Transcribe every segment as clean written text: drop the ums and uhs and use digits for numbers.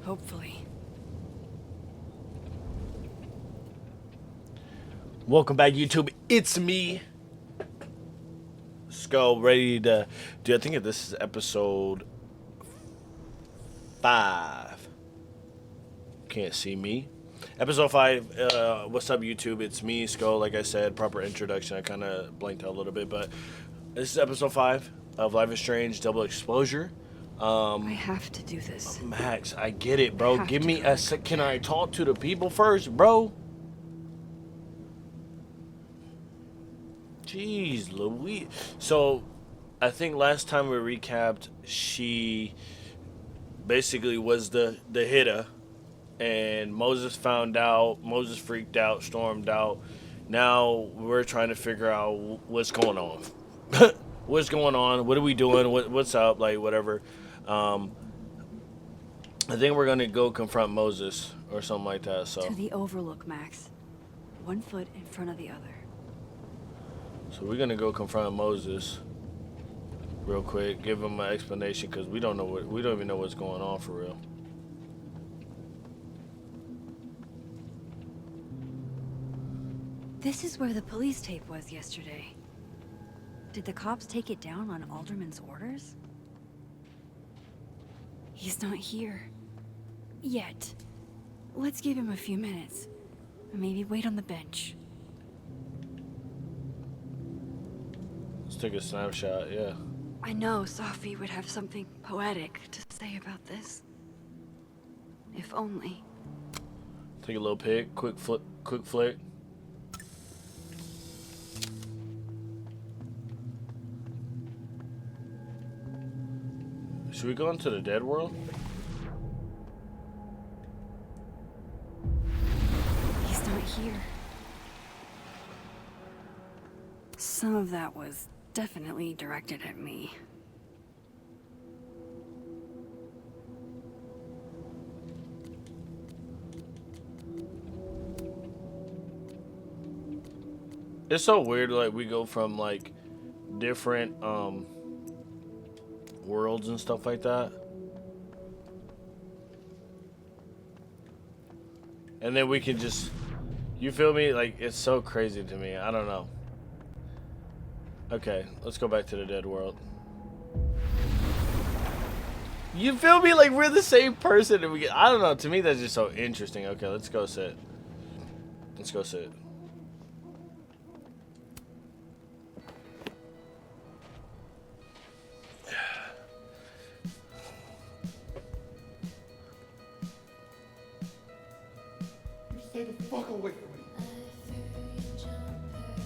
Hopefully. Welcome back, YouTube. It's me, Skull, ready to do. I think this is episode 5. Can't see me. Episode 5. What's up, YouTube? It's me, Skull. Like I said, proper introduction. I kind of blanked out a little bit, but this is episode 5 of Life is Strange Double Exposure. I have to do this. Max, I get it, bro. Have Give to me go. a sec. Can I talk to the people first, bro? Jeez Louise. So, I think last time we recapped, she basically was the hitter, and Moses found out. Moses freaked out, stormed out. Now we're trying to figure out what's going on. What's going on? What are we doing? What's up? Like, whatever. I think we're gonna go confront Moses or something like that. So To the overlook, Max. 1 foot in front of the other. we're gonna go confront Moses real quick, give him an explanation, because we don't even know what's going on for real. This is where the police tape was yesterday. Did the cops take it down on Alderman's orders? He's not here. Yet. Let's give him a few minutes. Maybe wait on the bench. Let's take a snapshot. Yeah. I know Sophie would have something poetic to say about this. If only. Take a little pic. Quick flick. Should we go into the dead world? He's not here. Some of that was definitely directed at me. It's so weird, like, we go from, like, different, worlds and stuff like that. And then we can just, you feel me? Like, it's so crazy to me. I don't know. Okay, let's go back to the dead world. You feel me? Like, we're the same person, and I don't know. To me, that's just so interesting. Okay, let's go sit. Let's go sit. Stay the fuck away from me.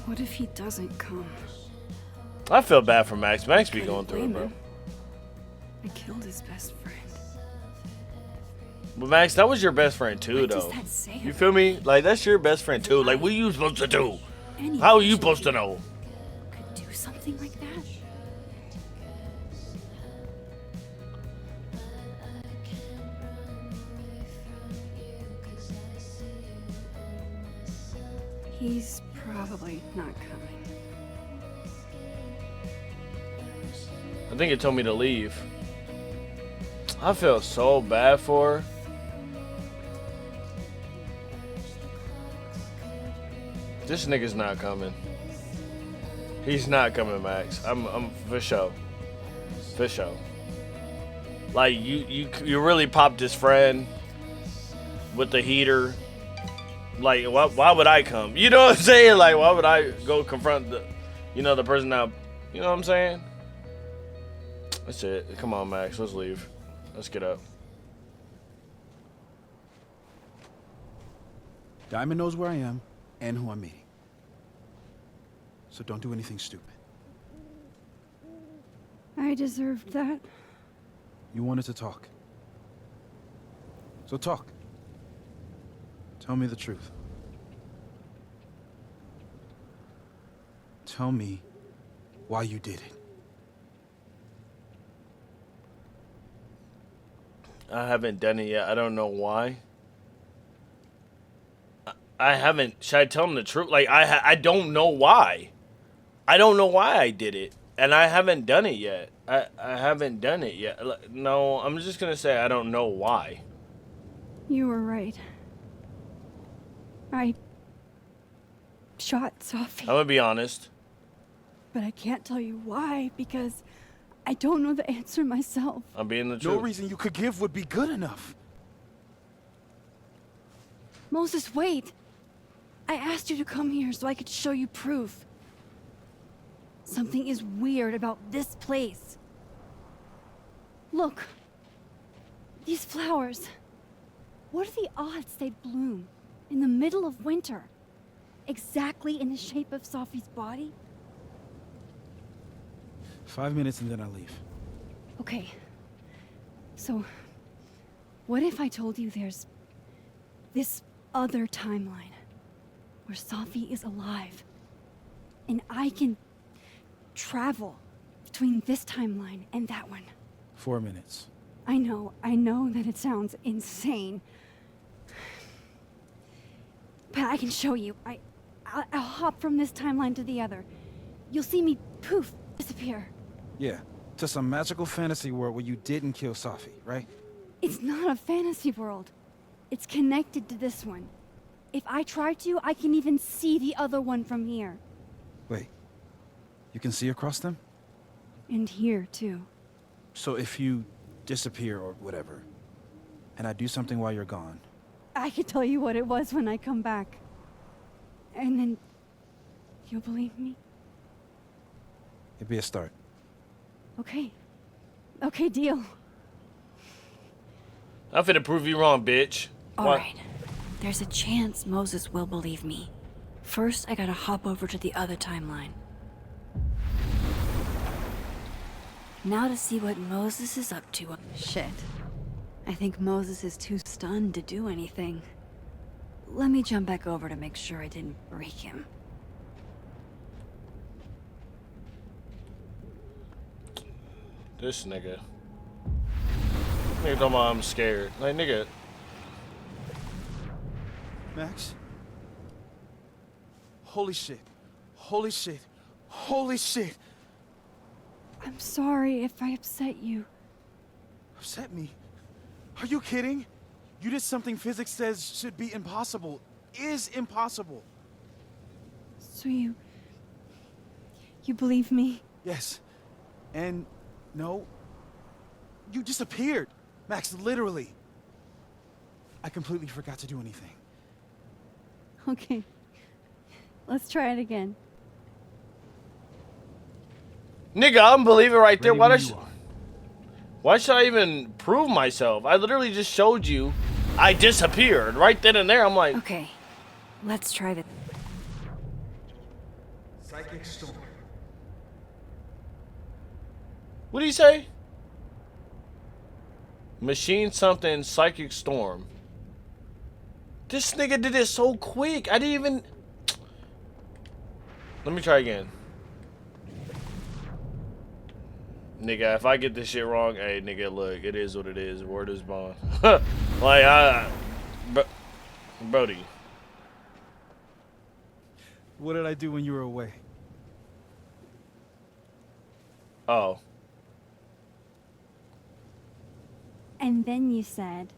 What if he doesn't come? I feel bad for Max. Max be Couldn't going through it, blame bro. him. I killed his best friend. But Max, that was your best friend too, What though. does that say You about feel me? Like, that's your best friend too. Like, what are you supposed to do? any How are you human supposed to being know? Could do something like that? He's probably not coming. I think it told me to leave. I feel so bad for her. This nigga's not coming. He's not coming, Max. I'm for sure. For sure. Like, you really popped his friend with the heater. Like, why would I come? You know what I'm saying? Like, why would I go confront the, the person now? You know what I'm saying? That's it. Come on, Max. Let's leave. Let's get up. Diamond knows where I am and who I'm meeting. So don't do anything stupid. I deserved that. You wanted to talk. So talk. Tell me the truth. Tell me why you did it. I haven't done it yet. I don't know why. I haven't. Should I tell him the truth? Like, I don't know why. I don't know why I did it. And I haven't done it yet. I haven't done it yet. No, I'm just going to say I don't know why. You were right. I shot Sophie, I'm gonna be honest. but I can't tell you why because I don't know the answer myself. I'm being the No truth. reason you could give would be good enough. Moses, wait! I asked you to come here so I could show you proof. Something is weird about this place. Look. These flowers. What are the odds they bloom in the middle of winter? Exactly in the shape of Sophie's body? 5 minutes and then I'll leave. Okay. So, what if I told you there's this other timeline where Sophie is alive and I can travel between this timeline and that one? 4 minutes. I know that it sounds insane. But I can show you. I'll hop from this timeline to the other. You'll see me poof, disappear. Yeah, to some magical fantasy world where you didn't kill Sophie, right? It's not a fantasy world. It's connected to this one. If I try to, I can even see the other one from here. Wait, you can see across them? And here, too. So if you disappear or whatever, and I do something while you're gone, I can tell you what it was when I come back. And then you'll believe me? it'd be a start. Okay. Okay, deal. I'm finna prove you wrong, bitch. All What? right. There's a chance Moses will believe me. First, I gotta hop over to the other timeline. Now to see what Moses is up to. Shit. I think Moses is too stunned to do anything. Let me jump back over to make sure I didn't break him. This nigga. Nigga talking about I'm scared. Like, nigga. Max? Holy shit. Holy shit. Holy shit. I'm sorry if I upset you. Upset me? Are you kidding? You did something physics says should be impossible. Is impossible. So you believe me? Yes. And no. You disappeared. Max, literally. I completely forgot to do anything. Okay. Let's try it again. Nigga, I'm believing right there. Ready Why when does you are. Why should I even prove myself? I literally just showed you I disappeared right then and there. I'm like, Okay. Let's try this. Psychic storm. what do you say? Machine something psychic storm. This nigga did it so quick. I didn't even. Let me try again. Nigga, if I get this shit wrong, hey, nigga, look, it is what it is. Word is bond. Like, Brody. What did I do when you were away? Oh. And then you said,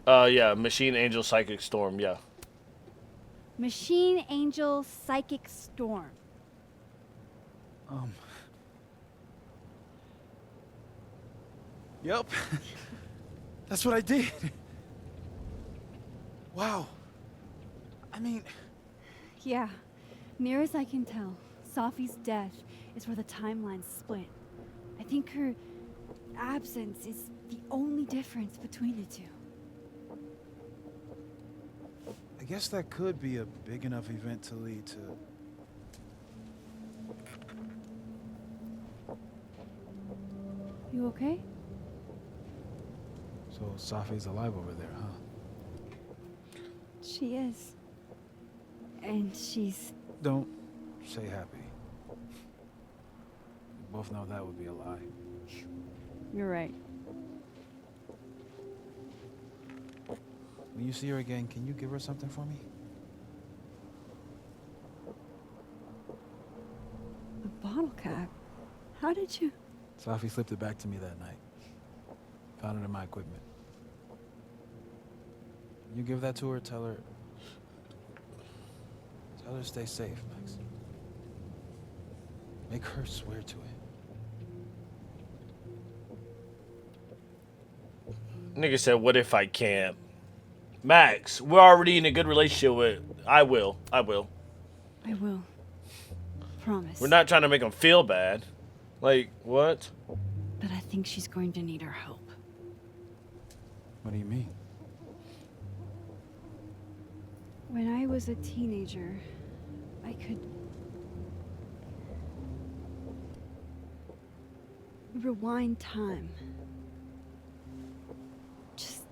Yeah, Machine Angel Psychic Storm, yeah. Machine Angel Psychic Storm. Yep. That's what I did. Wow. I mean, Yeah. Near as I can tell, Sophie's death is where the timelines split. I think her absence is the only difference between the two. I guess that could be a big enough event to lead to... You okay? So Sophie's alive over there, huh? She is. And she's... Don't say happy. We both know that would be a lie. You're right. When you see her again, can you give her something for me? A bottle cap? How did you... Sophie slipped it back to me that night. Found it in my equipment. You give that to her, tell her to stay safe, Max. Make her swear to it. Nigga said, what if I can't? Max, we're already in a good relationship with... I will. I will. Promise. We're not trying to make him feel bad. Like, what? But I think she's going to need our help. What do you mean? When I was a teenager, I could rewind time. Just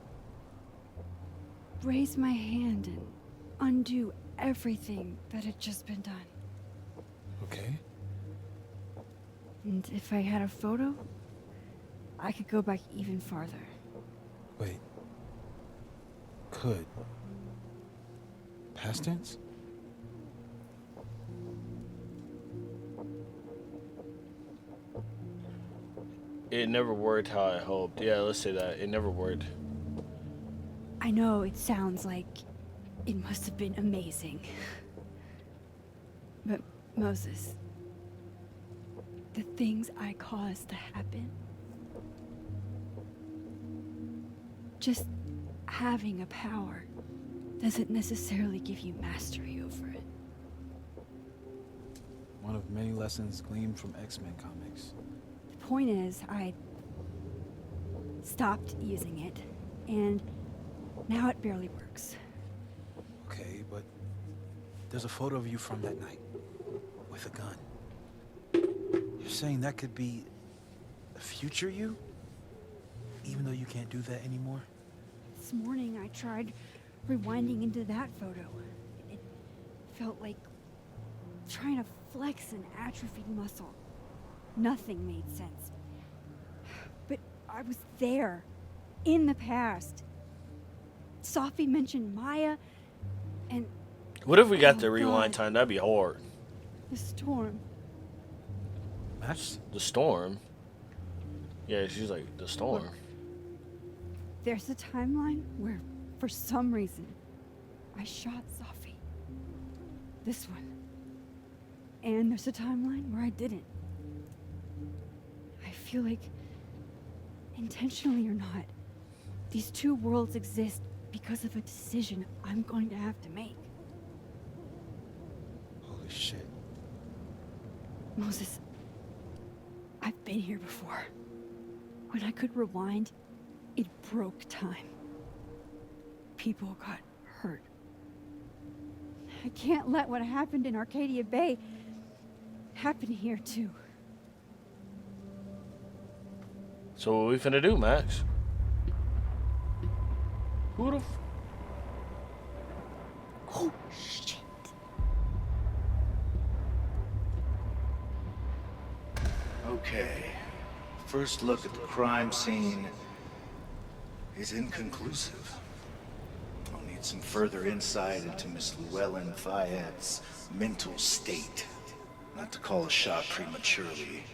raise my hand and undo everything that had just been done. Okay. And if I had a photo, I could go back even farther. Wait. Could. Past tense? It never worked how I hoped. Yeah, let's say that. It never worked. I know it sounds like it must have been amazing. But Moses, the things I caused to happen, just having a power doesn't necessarily give you mastery over it. One of many lessons gleaned from X-Men comics. The point is, I stopped using it, and now it barely works. Okay, but there's a photo of you from that night with a gun. You're saying that could be a future you? Even though you can't do that anymore? This morning I tried rewinding into that photo. It felt like trying to flex an atrophied muscle. Nothing made sense. But I was there, in the past. Sophie mentioned Maya, and... What if we got the Oh, rewind God. time? That'd be hard. The storm. Max? The storm? Yeah, she's like, the storm. Look. There's a timeline where, for some reason, I shot Sophie. This one. And there's a timeline where I didn't. I feel like, intentionally or not, these two worlds exist because of a decision I'm going to have to make. Holy shit. Moses, I've been here before. When I could rewind, it broke time. People got hurt. I can't let what happened in Arcadia Bay happen here too. So what we finna do, Max? Who the Oh, shit. Okay. First look at the crime scene is inconclusive. I'll need some further insight into Miss Llewellyn Fayette's mental state. Not to call a shot prematurely,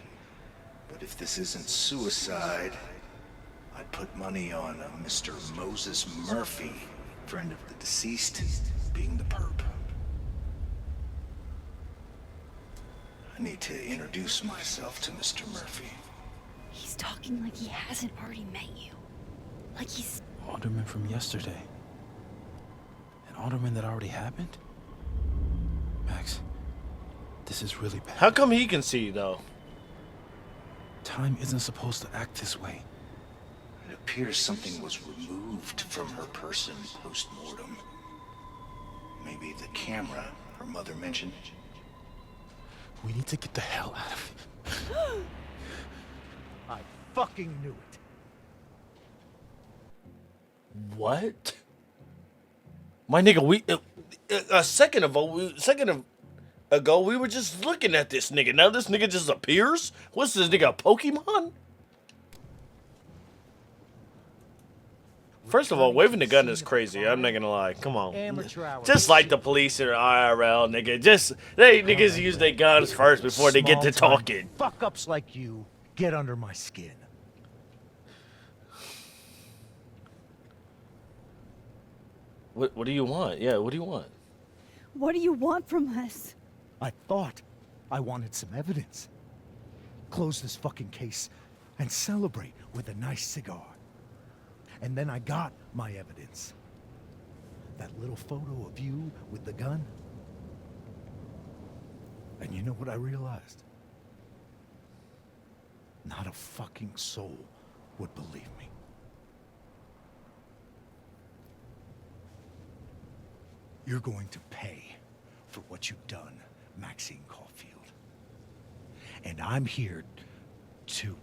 but if this isn't suicide, I'd put money on a Mr. Moses Murphy, friend of the deceased, being the perp. I need to introduce myself to Mr. Murphy. He's talking like he hasn't already met you. Like he's... Alderman from yesterday. An alderman that already happened? Max, this is really bad. How come he can see, though? Time isn't supposed to act this way. It appears something was removed from her person post-mortem. Maybe the camera her mother mentioned. We need to get the hell out of here. I fucking knew it. What? My nigga, we... a second ago, we were just looking at this nigga. Now this nigga just appears? What's this nigga, a Pokemon? First of all, waving the gun is crazy. I'm not gonna lie. Come on. Amateur hour. Just like the police or IRL, nigga. Just, they niggas use their guns first before they get to Small-time talking. Fuck-ups like you get under my skin. What do you want? Yeah, what do you want? What do you want from us? I thought I wanted some evidence. Close this fucking case and celebrate with a nice cigar. And then I got my evidence. That little photo of you with the gun. And you know what I realized? Not a fucking soul would believe me. You're going to pay for what you've done, Maxine Caulfield. And I'm here to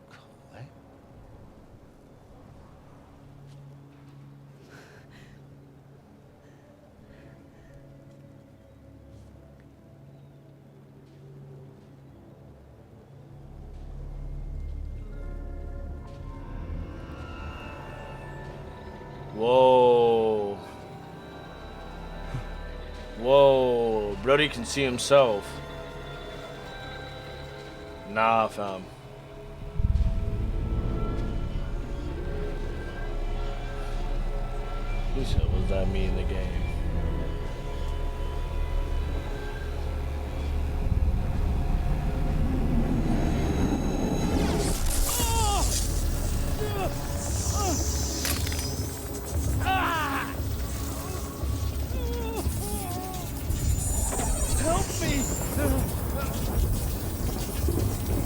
collect. Whoa. Whoa. Brody can see himself. Nah, fam. He said, what does that mean in the game?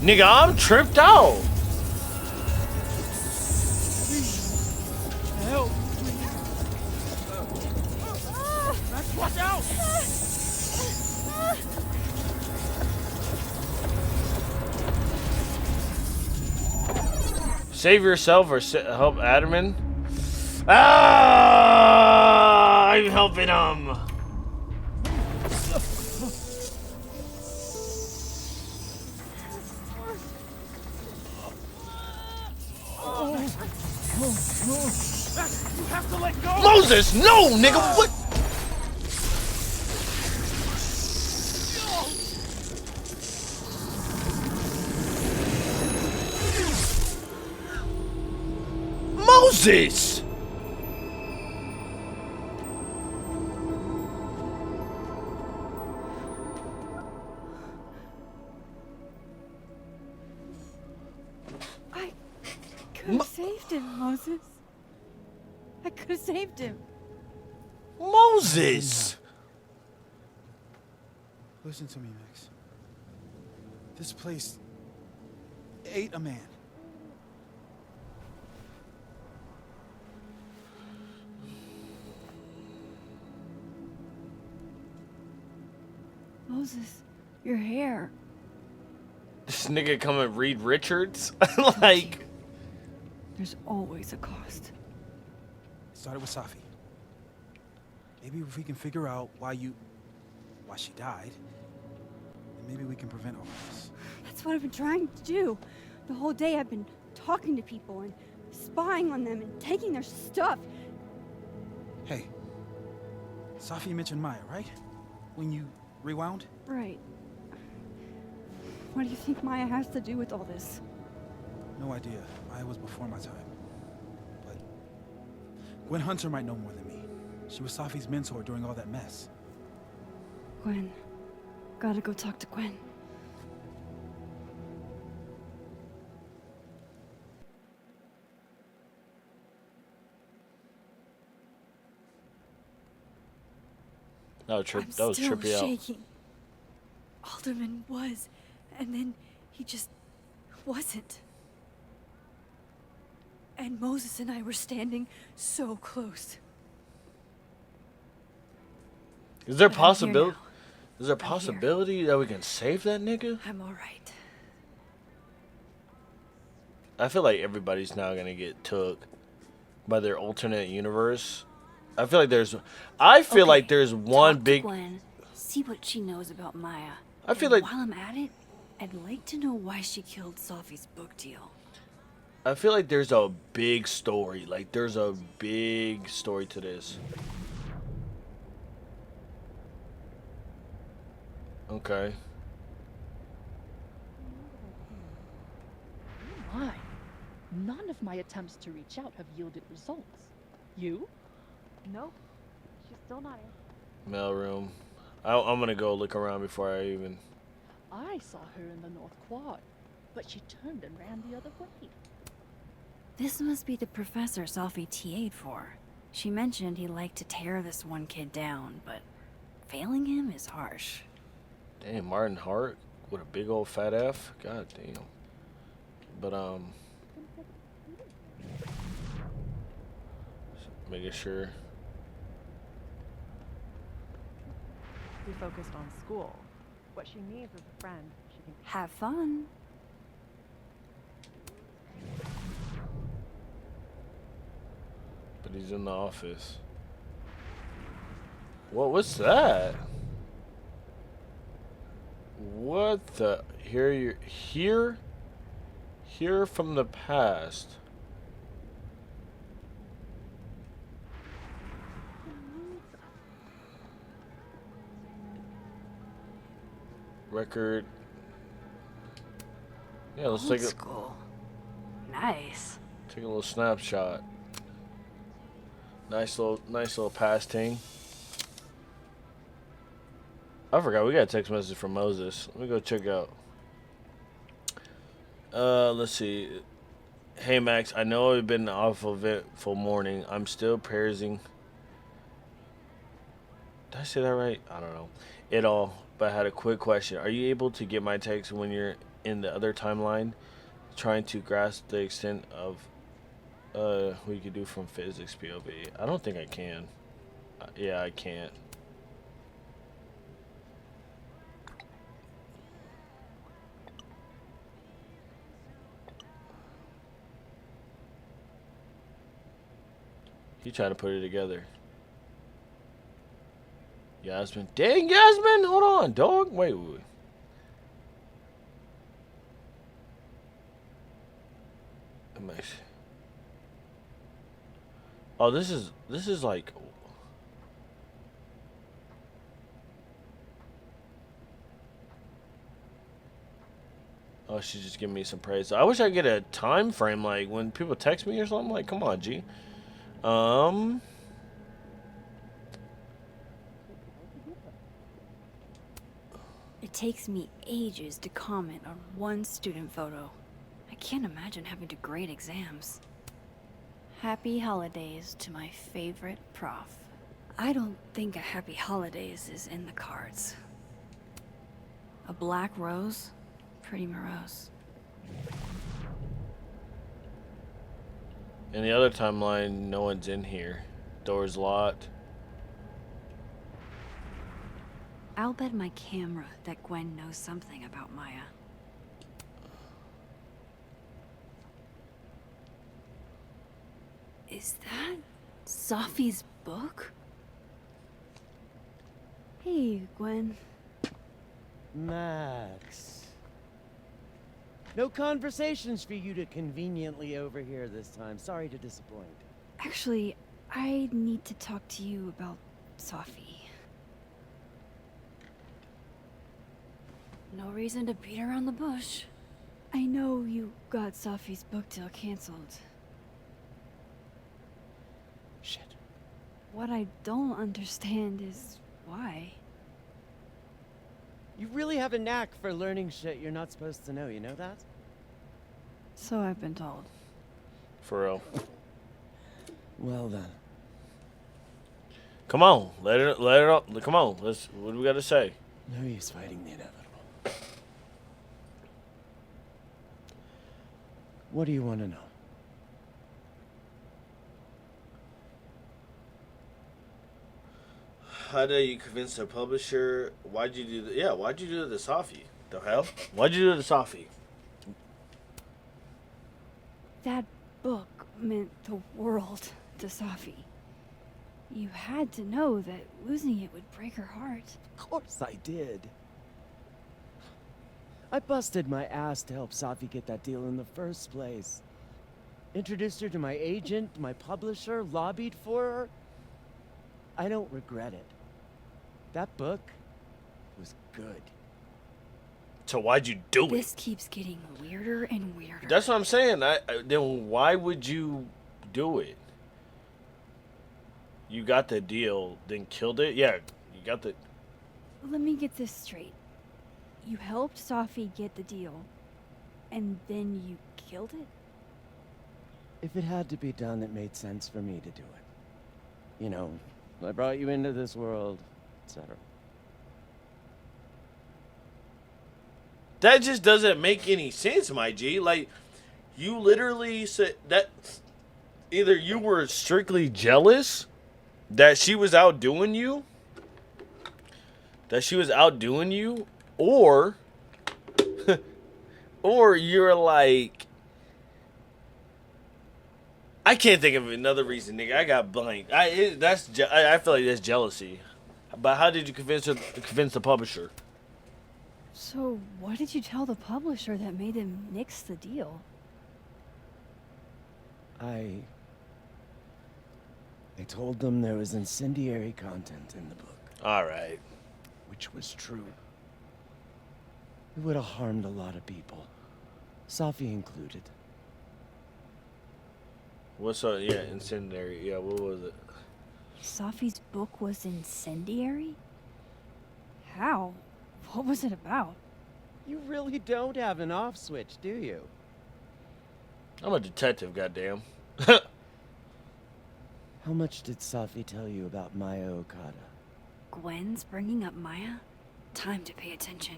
Nigga, I'm tripped out. Help me. Max, watch out! Save yourself or help Admin. Ah, I'm helping him. Max, you have to let go! Moses, no, nigga, what? Moses! I could have saved him, Moses. I could have saved him. Moses! Listen to me, Max. This place ate a man. Moses, your hair. This nigga come and read Richards? Like... There's always a cost. It started with Safi. Maybe if we can figure out why she died, then maybe we can prevent all this. That's what I've been trying to do. The whole day I've been talking to people and spying on them and taking their stuff. Hey, Safi mentioned Maya, right? When you rewound? Right. What do you think Maya has to do with all this? No idea. Maya was before my time. But Gwen Hunter might know more than me. She was Safi's mentor during all that mess. Gwen. Gotta go talk to Gwen. That was I'm still trippy out. shaking. Alderman was, and then he just wasn't. And Moses and I were standing so close. Is there But I'm here possibility? now. Is there I'm here. possibility that we can save that nigga? I'm alright. I feel like everybody's now gonna get took by their alternate universe. I feel like there's one Talk to big. Gwen, see what she knows about Maya. I feel And like- while I'm at it, I'd like to know why she killed Safi's book deal. I feel like there's a big story. Like there's a big story to this. Okay. My, none of my attempts to reach out have yielded results. You? Nope. She's still not in. Mailroom. I'm gonna go look around before I even. I saw her in the North Quad, but she turned and ran the other way. This must be the professor Sophie TA'd for. She mentioned he liked to tear this one kid down, but failing him is harsh. Damn, Martin Hart with a big old fat F. God damn. But making sure. Be focused on school. What she needs is a friend she can. Have fun. But he's in the office. What's that? What the? Here from the past. Record. Yeah, let's Old take a school. Nice. take a little snapshot. Nice little past ting. I forgot we got a text message from Moses. Let me go check out. Let's see. Hey Max, I know it's been an awful eventful morning. I'm still praising. Did I say that right? I don't know. It all, but I had a quick question. Are you able to get my text when you're in the other timeline? Trying to grasp the extent of what you could do from physics POV. I don't think I can. Yeah, I can't. He trying to put it together. Yasmin. Dang, Yasmin! Hold on, dog. Wait. Oh, this is like. Oh, she's just giving me some praise. I wish I could get a time frame, like when people text me or something. Like, come on, G. It takes me ages to comment on one student photo. I can't imagine having to grade exams. Happy holidays to my favorite prof. I don't think a happy holidays is in the cards. A black rose? Pretty morose. In the other timeline, no one's in here. Door's locked. I'll bet my camera that Gwen knows something about Maya. Is that Sophie's book? Hey, Gwen. Max. No conversations for you to conveniently overhear this time. Sorry to disappoint. Actually, I need to talk to you about Sophie. No reason to beat around the bush. I know you got Sophie's book deal canceled. Shit. What I don't understand is why. You really have a knack for learning shit you're not supposed to know, you know that? So I've been told. For real. Well then. Come on, let it up. Come on, what do we gotta say? No use fighting the inevitable. What do you want to know? How did you convince the publisher? Why'd you do that? Yeah, why'd you do it to Sophie? The hell? Why'd you do it to Sophie? That book meant the world to Sophie. You had to know that losing it would break her heart. Of course I did. I busted my ass to help Sophie get that deal in the first place. Introduced her to my agent, my publisher, lobbied for her. I don't regret it. That book was good. So why'd you do it? This keeps getting weirder and weirder. That's what I'm saying. Then why would you do it? you got the deal, then killed it? Yeah, you got the. Let me get this straight. You helped Safi get the deal, and then you killed it? If it had to be done, it made sense for me to do it. You know, I brought you into this world, etc. That just doesn't make any sense, my G. Like, you literally said that either you were strictly jealous that she was outdoing you, or, or you're like, I can't think of another reason, nigga. I got blank. I feel like that's jealousy. But how did you convince the publisher? So, what did you tell the publisher that made them nix the deal? I told them there was incendiary content in the book, All right. which was true. It would have harmed a lot of people, Safi included. What's up? Yeah, incendiary. Yeah, what was it? Safi's book was incendiary? How? What was it about? You really don't have an off switch, do you? I'm a detective, goddamn. How much did Safi tell you about Maya Okada? Gwen's bringing up Maya? Time to pay attention.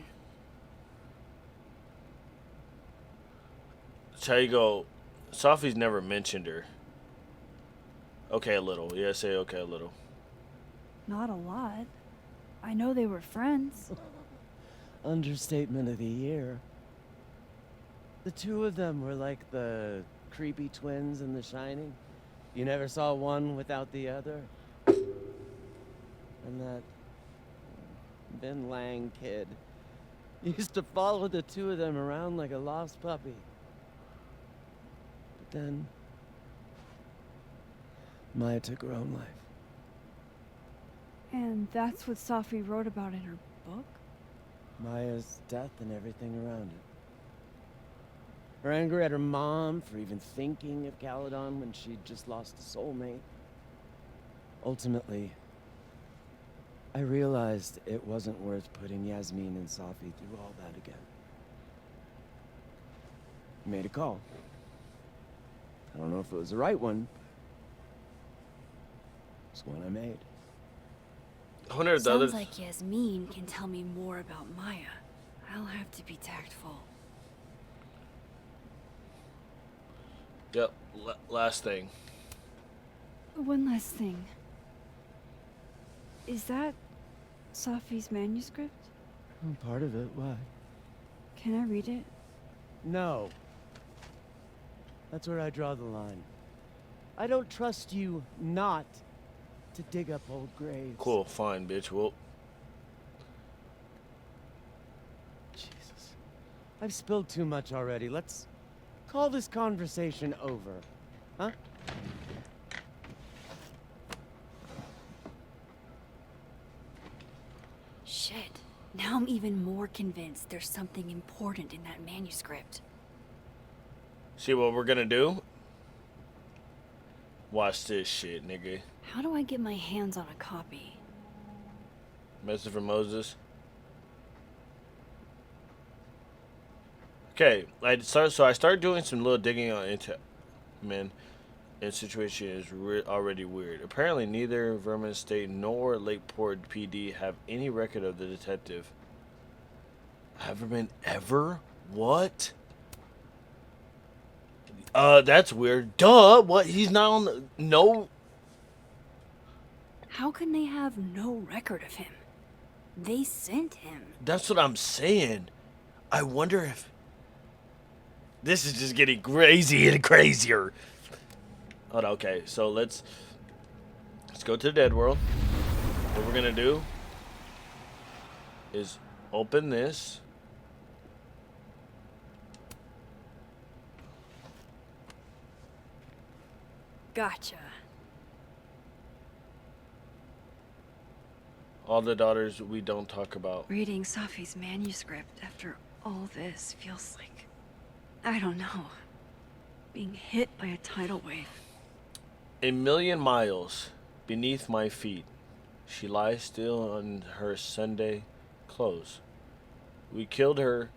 Chaigo, Safi's never mentioned her. Okay, a little. Yeah, say okay, a little. Not a lot. I know they were friends. Understatement of the year. The two of them were like the creepy twins in The Shining. You never saw one without the other. And that Ben Lang kid used to follow the two of them around like a lost puppy. But then Maya took her own life. And that's what Safi wrote about in her book? Maya's death and everything around it. Her anger at her mom for even thinking of Caledon when she'd just lost a soulmate. Ultimately, I realized it wasn't worth putting Yasmin and Safi through all that again. I made a call. I don't know if it was the right one. It's one I made. I wonder if the other. Sounds like Yasmin can tell me more about Maya. I'll have to be tactful. Yep. Last thing. One last thing. Is that Safi's manuscript? Part of it, why? Can I read it? No. That's where I draw the line. I don't trust you not to dig up old graves. Cool, fine, bitch. Well, Jesus. I've spilled too much already. Let's call this conversation over. Huh? Shit. Now I'm even more convinced there's something important in that manuscript. see what we're gonna do? Watch this shit, nigga. How do I get my hands on a copy? Message from Moses. Okay, I started doing some little digging on man, and situation is already weird. Apparently, neither Vermont State nor Lakeport PD have any record of the detective. Haverman ever? What? That's weird. Duh. What? He's not on the no. How can they have no record of him? They sent him. That's what I'm saying. I wonder if this is just getting crazy and crazier. Hold on, okay, so let's go to the dead world. What we're gonna do is open this. Gotcha. All the daughters we don't talk about. Reading Safi's manuscript after all this feels like, I don't know, being hit by a tidal wave. A million miles beneath my feet. She lies still in her Sunday clothes. We killed her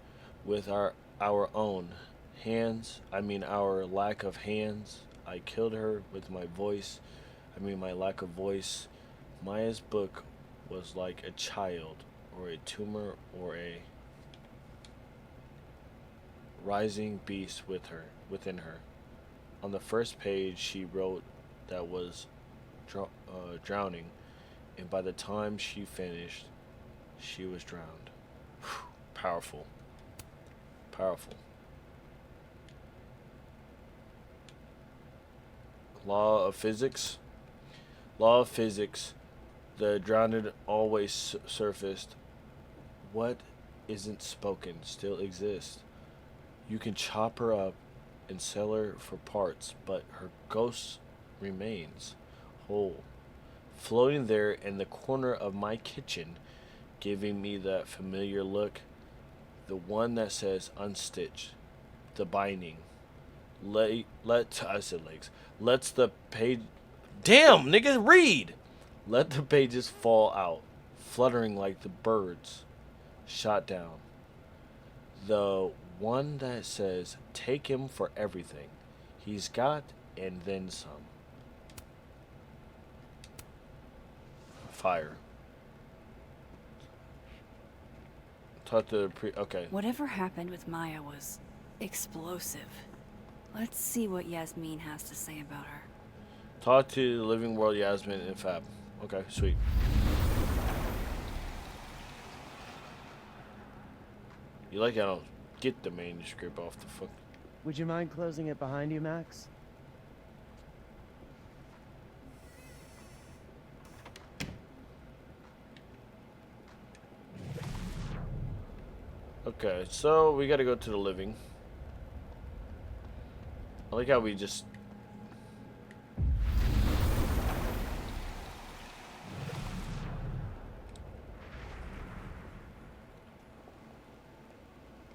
with our own hands. I mean, our lack of hands. I killed her with my voice. I mean, my lack of voice. Maya's book was like a child, or a tumor, or a rising beast within her. On the first page, she wrote that was drowning, and by the time she finished, she was drowned. Powerful. Powerful. Law of physics. Law of physics. The drowned always surfaced. What isn't spoken still exists. You can chop her up and sell her for parts, but her ghost remains whole, floating there in the corner of my kitchen, giving me that familiar look, the one that says unstitched, the binding. I said legs. Let's the page. Damn, nigga, read. Let the pages fall out, fluttering like the birds shot down. The one that says, take him for everything he's got and then some. Fire. Talk to the okay. Whatever happened with Maya was explosive. Let's see what Yasmin has to say about her. Talk to the Living World, Yasmin, and Fab. Okay, sweet. You like I don't get the manuscript off the fuck. Would you mind closing it behind you, Max? Okay, so we gotta go to the living. I like how we just...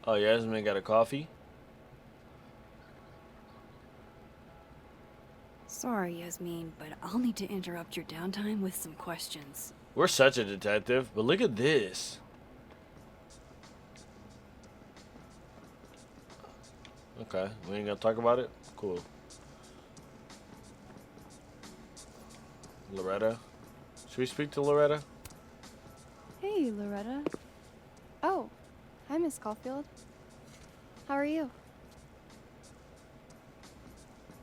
Oh, Yasmin got a coffee? Sorry, Yasmin, but I'll need to interrupt your downtime with some questions. We're such a detective, but look at this. Okay, we ain't gonna talk about it? Cool. Loretta? Should we speak to Loretta? Hey, Loretta. Oh, hi, Miss Caulfield. How are you?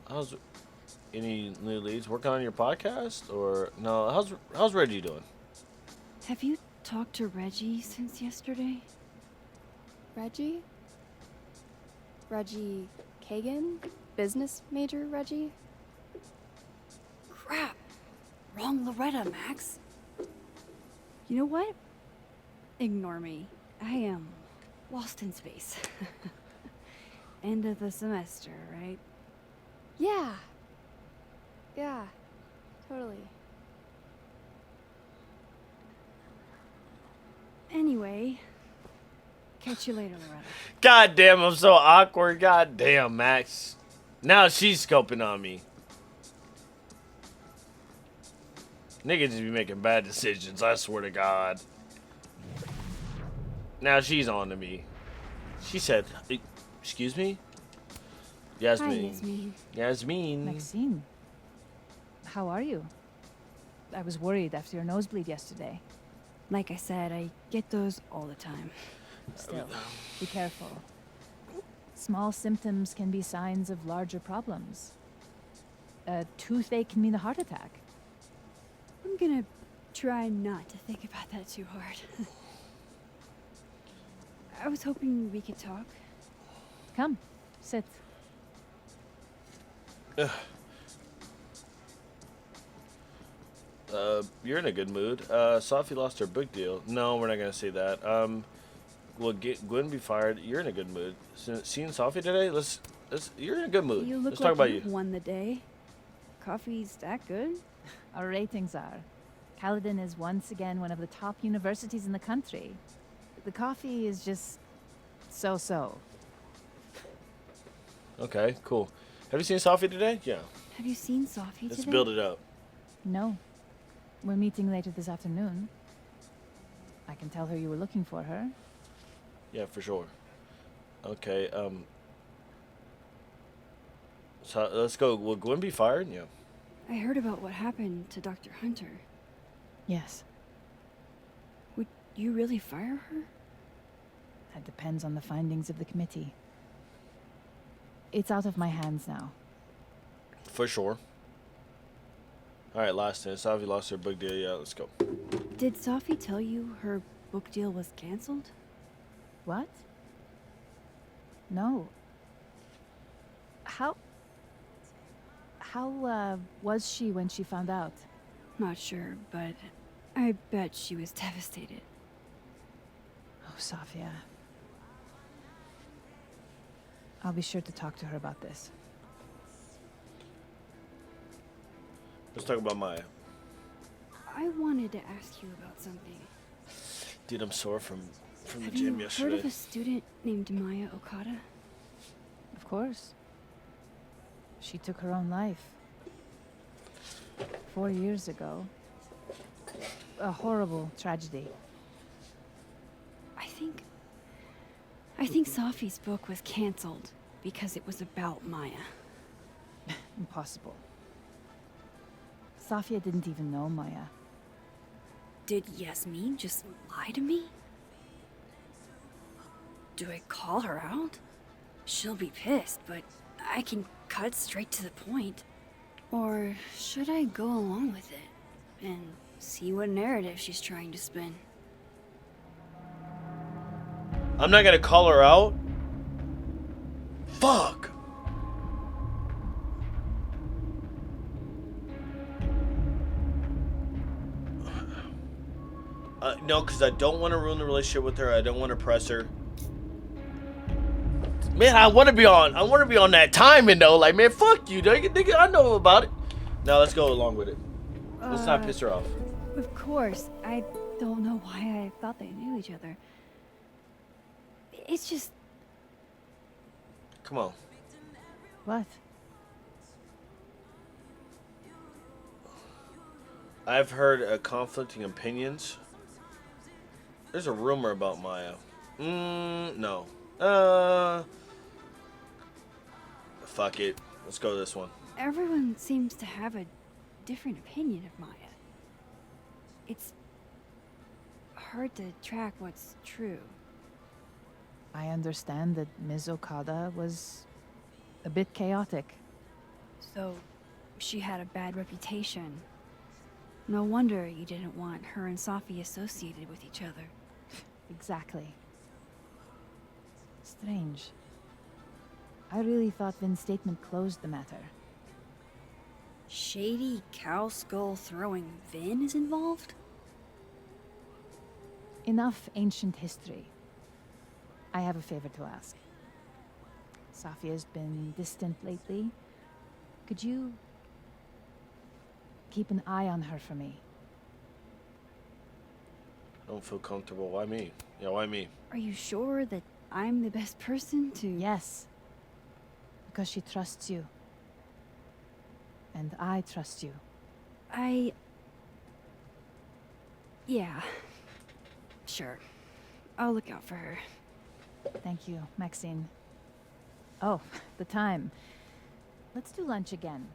How's any new leads working on your podcast? Or no, how's Reggie doing? Have you talked to Reggie since yesterday? Reggie? Reggie Kagan? Business major Reggie? Crap! Wrong Loretta, Max. You know what? Ignore me. I am lost in space. End of the semester, right? Yeah. Yeah, totally. Anyway, catch you later, Loretta. God damn, I'm so awkward. God damn, Max. Now she's scoping on me. Niggas just be making bad decisions, I swear to God. Now she's on to me. She said, excuse me? Yasmin. Hi, Yasmin. Yasmin. Maxine, how are you? I was worried after your nosebleed yesterday. Like I said, I get those all the time. Still, be careful. Small symptoms can be signs of larger problems. A toothache can mean a heart attack. I'm gonna try not to think about that too hard. I was hoping we could talk. Come, sit. You're in a good mood. Sophie lost her book deal. No, we're not gonna say that. Will Gwen be fired? You're in a good mood. Seeing Sophie today? Let's. You're in a good mood. You look Let's like talk about you've you. won the day. Coffee's that good? Our ratings are. Caledon is once again one of the top universities in the country. The coffee is just so-so. Okay, cool. Have you seen Sophie today? Yeah. Have you seen Sophie Let's today? build it up. No, We're meeting later this afternoon. I can tell her you were looking for her. Yeah, for sure. Okay, so let's go. Will Gwen be fired? Yeah. I heard about what happened to Dr. Hunter. Yes. Would you really fire her? That depends on the findings of the committee. It's out of my hands now. For sure. Alright, last thing. Safi lost her book deal. Yeah, let's go. Did Safi tell you her book deal was canceled? What? No. How was she when she found out? Not sure, but I bet she was devastated. Oh, Safia. I'll be sure to talk to her about this. Let's talk about Maya. I wanted to ask you about something. Dude, I'm sore from the Have gym you yesterday. heard of a student named Maya Okada? Of course. She took her own life. 4 years ago. A horrible tragedy. I think Safi's book was canceled because it was about Maya. Impossible. Safia didn't even know Maya. Did Yasmin just lie to me? Do I call her out? She'll be pissed, but I can cut straight to the point. Or should I go along with it and see what narrative she's trying to spin? I'm not gonna call her out. Fuck. No, because I don't want to ruin the relationship with her. I don't want to press her. Man, I want to be on that timing though. Like, man, fuck you, nigga. I know about it. Now let's go along with it. Let's not piss her off. Of course. I don't know why I thought they knew each other. It's just... Come on. What? I've heard conflicting opinions. There's a rumor about Maya. No. Fuck it. Let's go this one. Everyone seems to have a different opinion of Maya. It's hard to track what's true. I understand that Ms. Okada was a bit chaotic. So, she had a bad reputation. No wonder you didn't want her and Safi associated with each other. Exactly. Strange. I really thought Vin's statement closed the matter. Shady cow skull throwing Vin is involved? Enough ancient history. I have a favor to ask. Safia's been distant lately. Could you keep an eye on her for me? I don't feel comfortable. Why me? Yeah, why me? Are you sure that I'm the best person to... Yes. Because she trusts you. And I trust you. Yeah. Sure. I'll look out for her. Thank you, Maxine. Oh, the time. Let's do lunch again.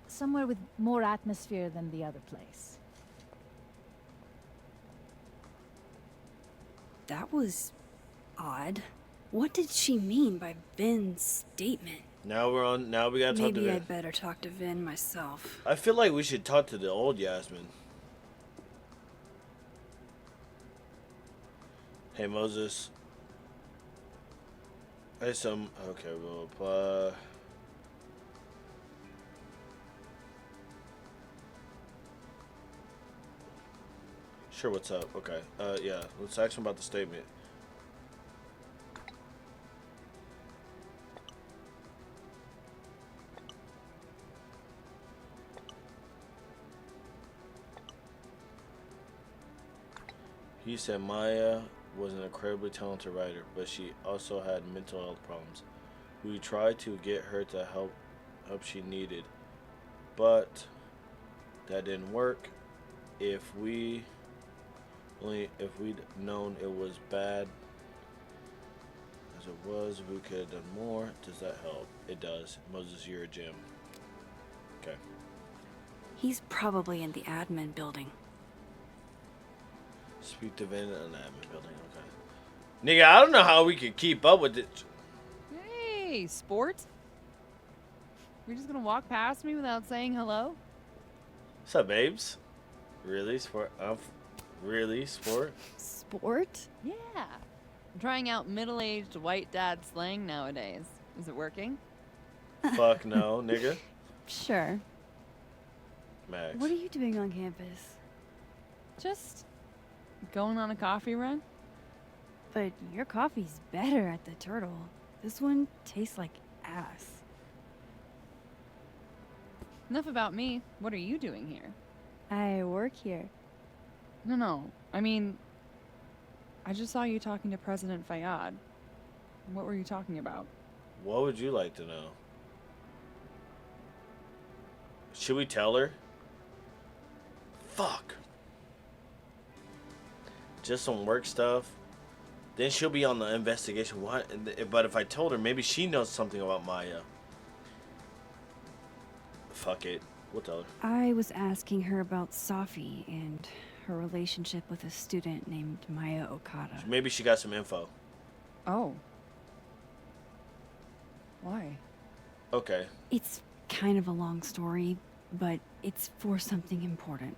Somewhere with more atmosphere than the other place. That was... odd. What did she mean by Vin's statement? Now we gotta talk to Maybe Vin. I'd better talk to Vin myself. I feel like we should talk to the old Yasmin. Hey, Moses. Hey, okay, we'll apply. Sure, what's up? Okay. Yeah, let's ask him about the statement. He said Maya was an incredibly talented writer, but she also had mental health problems. We tried to get her to help she needed, but that didn't work. if we'd known it was bad as it was, we could have done more. Does that help? It does. Moses, you're a gem. Okay. He's probably in the admin building. Speak to Vin in the admin building. Okay. Nigga, I don't know how we could keep up with it. Hey, sport. You're just gonna walk past me without saying hello? What's up, babes? Really, sport? Really, sport? Sport? Yeah. I'm trying out middle-aged white dad slang nowadays. Is it working? Fuck no, nigga. Sure. Max. What are you doing on campus? Just going on a coffee run? But your coffee's better at the Turtle. This one tastes like ass. Enough about me. What are you doing here? I work here. No. I mean, I just saw you talking to President Fayyad. What were you talking about? What would you like to know? Should we tell her? Fuck. Just some work stuff. Then she'll be on the investigation. What? But if I told her, maybe she knows something about Maya. Fuck it. We'll tell her. I was asking her about Safi and her relationship with a student named Maya Okada. Maybe she got some info. Oh. Why? Okay. It's kind of a long story, but it's for something important.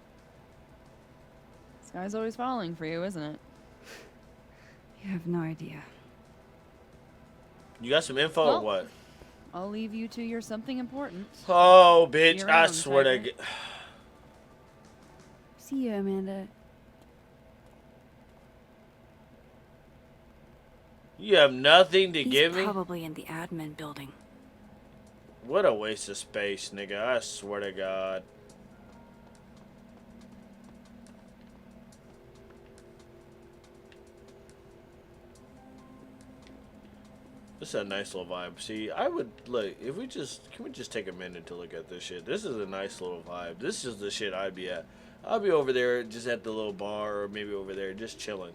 This guy's always falling for you, isn't it? You have no idea. You got some info or Well, what? I'll leave you to your something important. Oh, bitch. Your I own, swear to Tiger. God. See you, Amanda. You have nothing to He's give me? probably in the admin building. What a waste of space, nigga. I swear to God. This is a nice little vibe. See, I would look if we just can we just take a minute to look at this shit. This is a nice little vibe. This is the shit I'd be at. I'll be over there just at the little bar or maybe over there just chilling.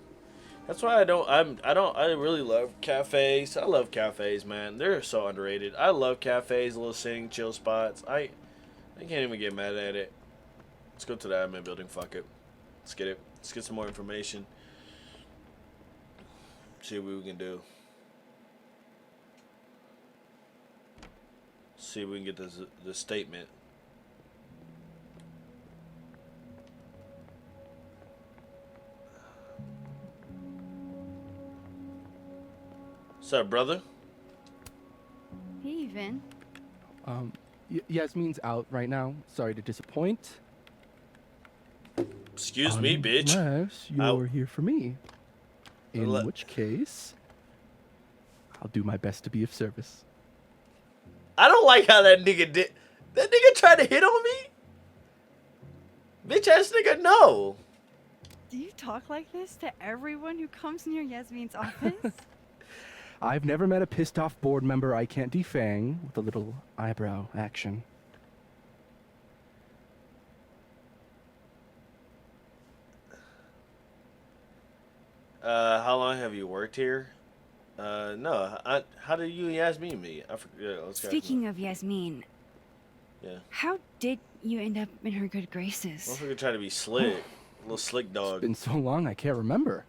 That's why I really love cafes. I love cafes, man. They're so underrated. I love cafes, little sitting chill spots. I can't even get mad at it. Let's go to the admin building. Fuck it. Let's get it. Let's get some more information. See what we can do. See if we can get the statement. What's up, brother? Hey, Vin. Yasmin's out right now. Sorry to disappoint. Excuse me, bitch. Unless you're here for me. In Let- which case, I'll do my best to be of service. I don't like how that nigga did. That nigga tried to hit on me? Bitch ass nigga, no. Do you talk like this to everyone who comes near Yasmin's office? I've never met a pissed off board member I can't defang with a little eyebrow action. How long have you worked here? No. How did you and Yasmin meet? I forget. Let's go. Speaking of Yasmin, Yeah. how did you end up in her good graces? Motherfucker trying to be slick. Little slick It's dog. been so long I can't remember.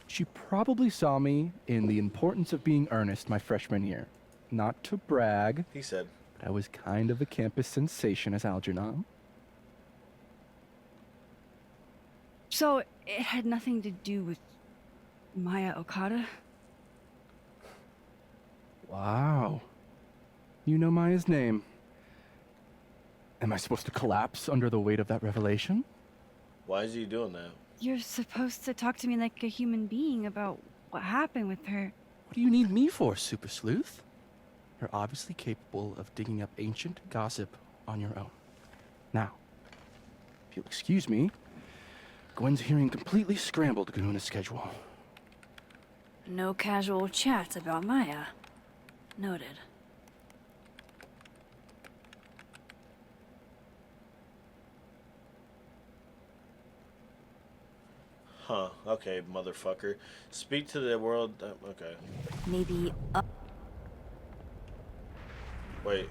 She probably saw me in The Importance of Being Earnest my freshman year. Not to brag, He said. but I was kind of a campus sensation as Algernon. So it had nothing to do with Maya Okada? Wow. You know Maya's name. Am I supposed to collapse under the weight of that revelation? Why is he doing that? You're supposed to talk to me like a human being about what happened with her. What do you need me for, Super Sleuth? You're obviously capable of digging up ancient gossip on your own. Now, if you'll excuse me, Gwen's hearing completely scrambled Ganuna's schedule. No casual chats about Maya. Noted. Huh. Okay, motherfucker. Speak to the world. Okay. Maybe Wait.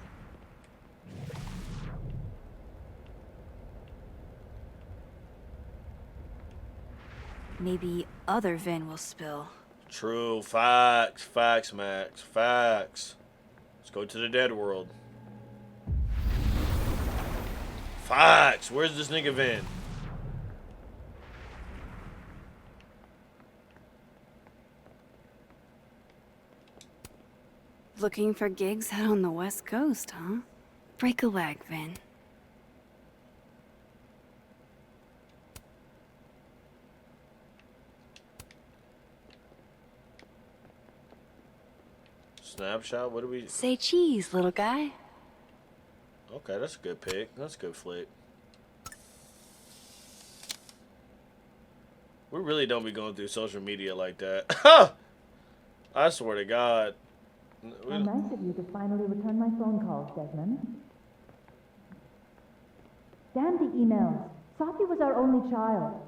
maybe other Vin will spill. True. Facts. Facts, Max. Facts. Let's go to the dead world. Facts. Where's this nigga Vin? Looking for gigs out on the West Coast, huh? Break a leg, Vin. Snapshot? What do we... Say cheese, little guy. Okay, that's a good pick. That's a good flick. We really don't be going through social media like that. I swear to God. How nice of you to finally return my phone calls, Desmond. Damn the emails. Sophie was our only child.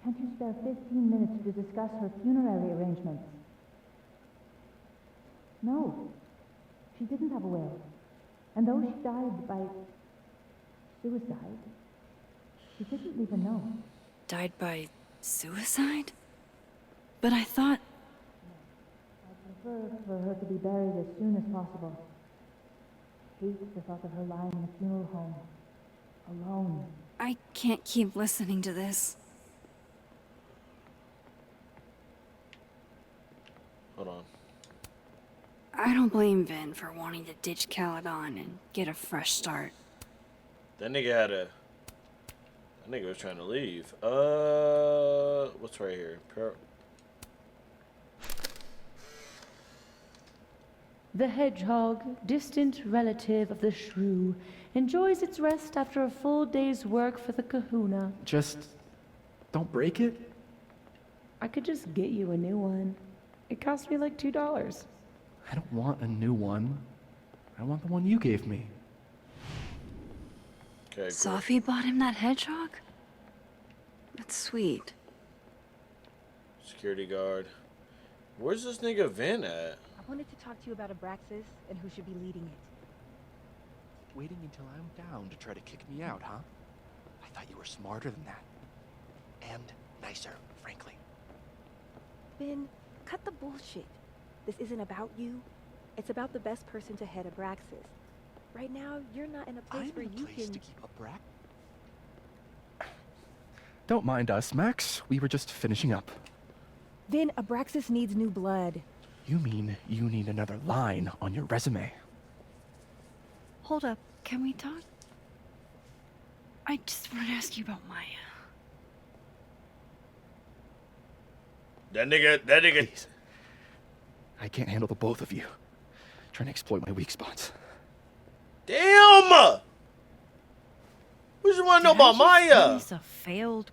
Can't you spare 15 minutes to discuss her funerary arrangements? No, she didn't have a will. And though she died by suicide, she didn't leave a note. Died by suicide? But I thought... I prefer for her to be buried as soon as possible. Hate the thought of her lying in a funeral home, alone. I can't keep listening to this. Hold on. I don't blame Vin for wanting to ditch Caledon and get a fresh start. That nigga had a... That nigga was trying to leave. What's right here? The hedgehog, distant relative of the shrew, enjoys its rest after a full day's work for the kahuna. Just don't break it. I could just get you a new one. It cost me like $2. I don't want a new one. I want the one you gave me. Okay, Sophie bought him that hedgehog? That's sweet. Security guard. Where's this nigga Vin at? I wanted to talk to you about Abraxas and who should be leading it. Waiting until I'm down to try to kick me out, huh? I thought you were smarter than that. And nicer, frankly. Ben, cut the bullshit. This isn't about you. It's about the best person to head Abraxas. Right now, you're not in a place where you can... to keep up Don't mind us, Max. We were just finishing up. Then Abraxas needs new blood. You mean you need another line on your resume? Hold up, can we talk? I just want to ask you about Maya. That nigga... Please. I can't handle the both of you. Trying to exploit my weak spots. Damn! What you want to know about Maya? He's a failed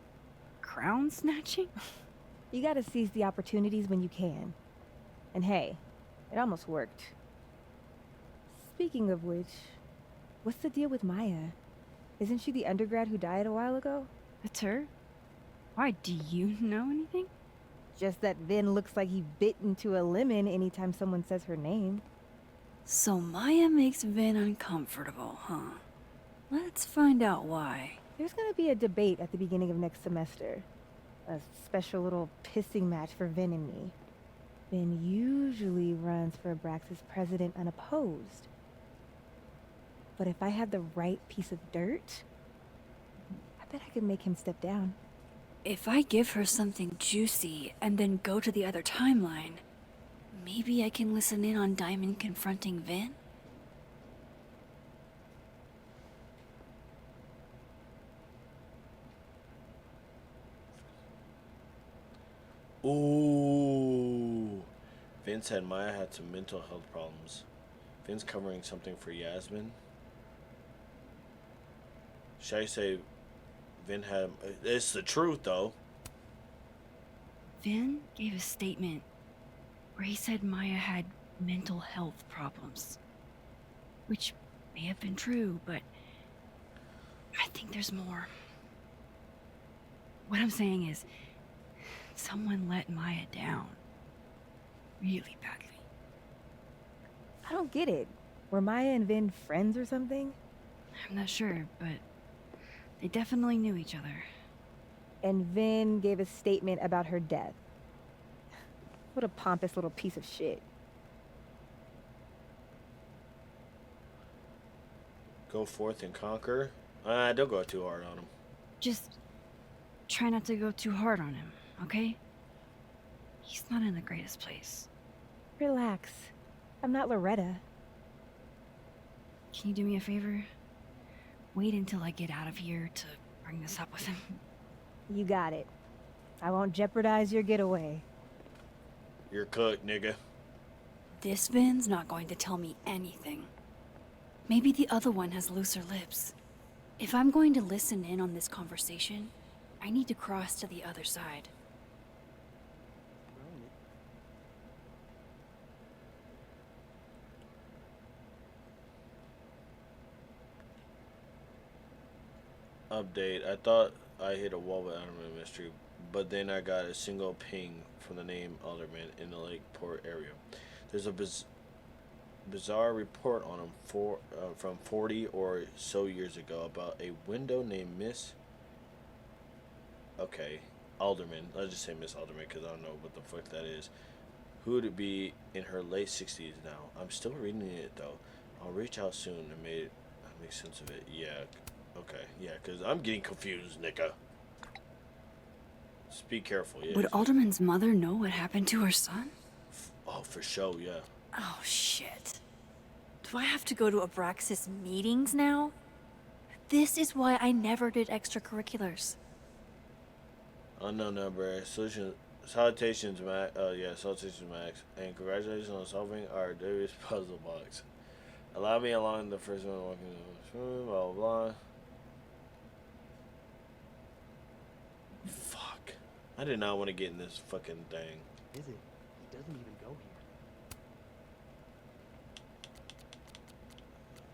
crown snatching? You gotta seize the opportunities when you can. And hey, it almost worked. Speaking of which, what's the deal with Maya? Isn't she the undergrad who died a while ago? That's her? Why, do you know anything? Just that Vin looks like he bit into a lemon anytime someone says her name. So Maya makes Vin uncomfortable, huh? Let's find out why. There's gonna be a debate at the beginning of next semester. A special little pissing match for Vin and me. Vin usually runs for Abraxas president unopposed. But if I had the right piece of dirt, I bet I could make him step down. If I give her something juicy and then go to the other timeline, maybe I can listen in on Diamond confronting Vin? Ooh. Vin said Maya had some mental health problems. Vin's covering something for Yasmin. Should I say Vin had... It's the truth, though. Vin gave a statement where he said Maya had mental health problems. Which may have been true, but I think there's more. What I'm saying is, Someone let Maya down. Really badly. I don't get it. Were Maya and Vin friends or something? I'm not sure, but they definitely knew each other. And Vin gave a statement about her death. What a pompous little piece of shit. Go forth and conquer. Don't go too hard on him. Just try not to go too hard on him, okay? He's not in the greatest place. Relax. I'm not Loretta. Can you do me a favor? Wait until I get out of here to bring this up with him. You got it. I won't jeopardize your getaway. You're cooked, nigga. This Vin's not going to tell me anything. Maybe the other one has looser lips. If I'm going to listen in on this conversation, I need to cross to the other side. Update. I thought I hit a wall with Alderman Mystery, but then I got a single ping from the name Alderman in the Lakeport area. There's a bizarre report on him from 40 or so years ago about a widow named Miss... Okay, Alderman. Let's just say Miss Alderman because I don't know what the fuck that is. Who would be in her late 60s now. I'm still reading it though. I'll reach out soon and make sense of it. Yeah. Okay, yeah, because I'm getting confused, Nika. Just be careful, yeah. Would Alderman's mother know what happened to her son? Oh, for sure, yeah. Oh, shit. Do I have to go to Abraxas meetings now? This is why I never did extracurriculars. Unknown number. Salutations, Max. Salutations, Max. And congratulations on solving our Darius puzzle box. Allow me along the first one walking in the room, blah, blah, blah. Fuck. I did not want to get in this fucking thing. Is it? He doesn't even go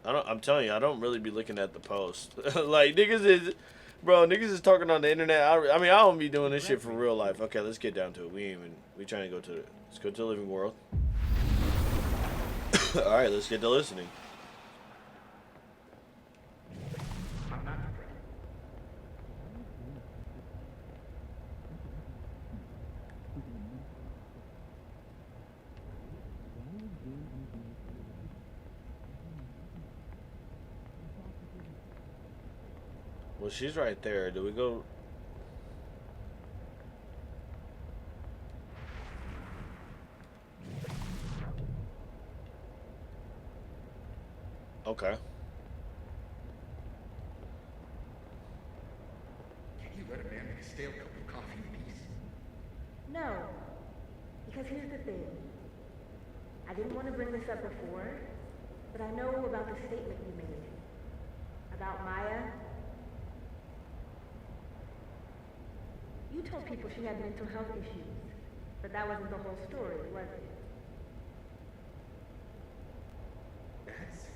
here. I'm telling you, I don't really be looking at the post. Like, niggas is talking on the internet. I mean, I don't be doing this shit for real life. Okay, let's get down to it. We trying to go to, let's go to the living world. Alright, let's get to listening. Well, she's right there. Do we go? Okay. Can you let a man make a stale cup of coffee in peace? No. Because here's the thing. I didn't want to bring this up before, but I know about the statement you made. About Maya. You told people she had mental health issues, but that wasn't the whole story, was it? That's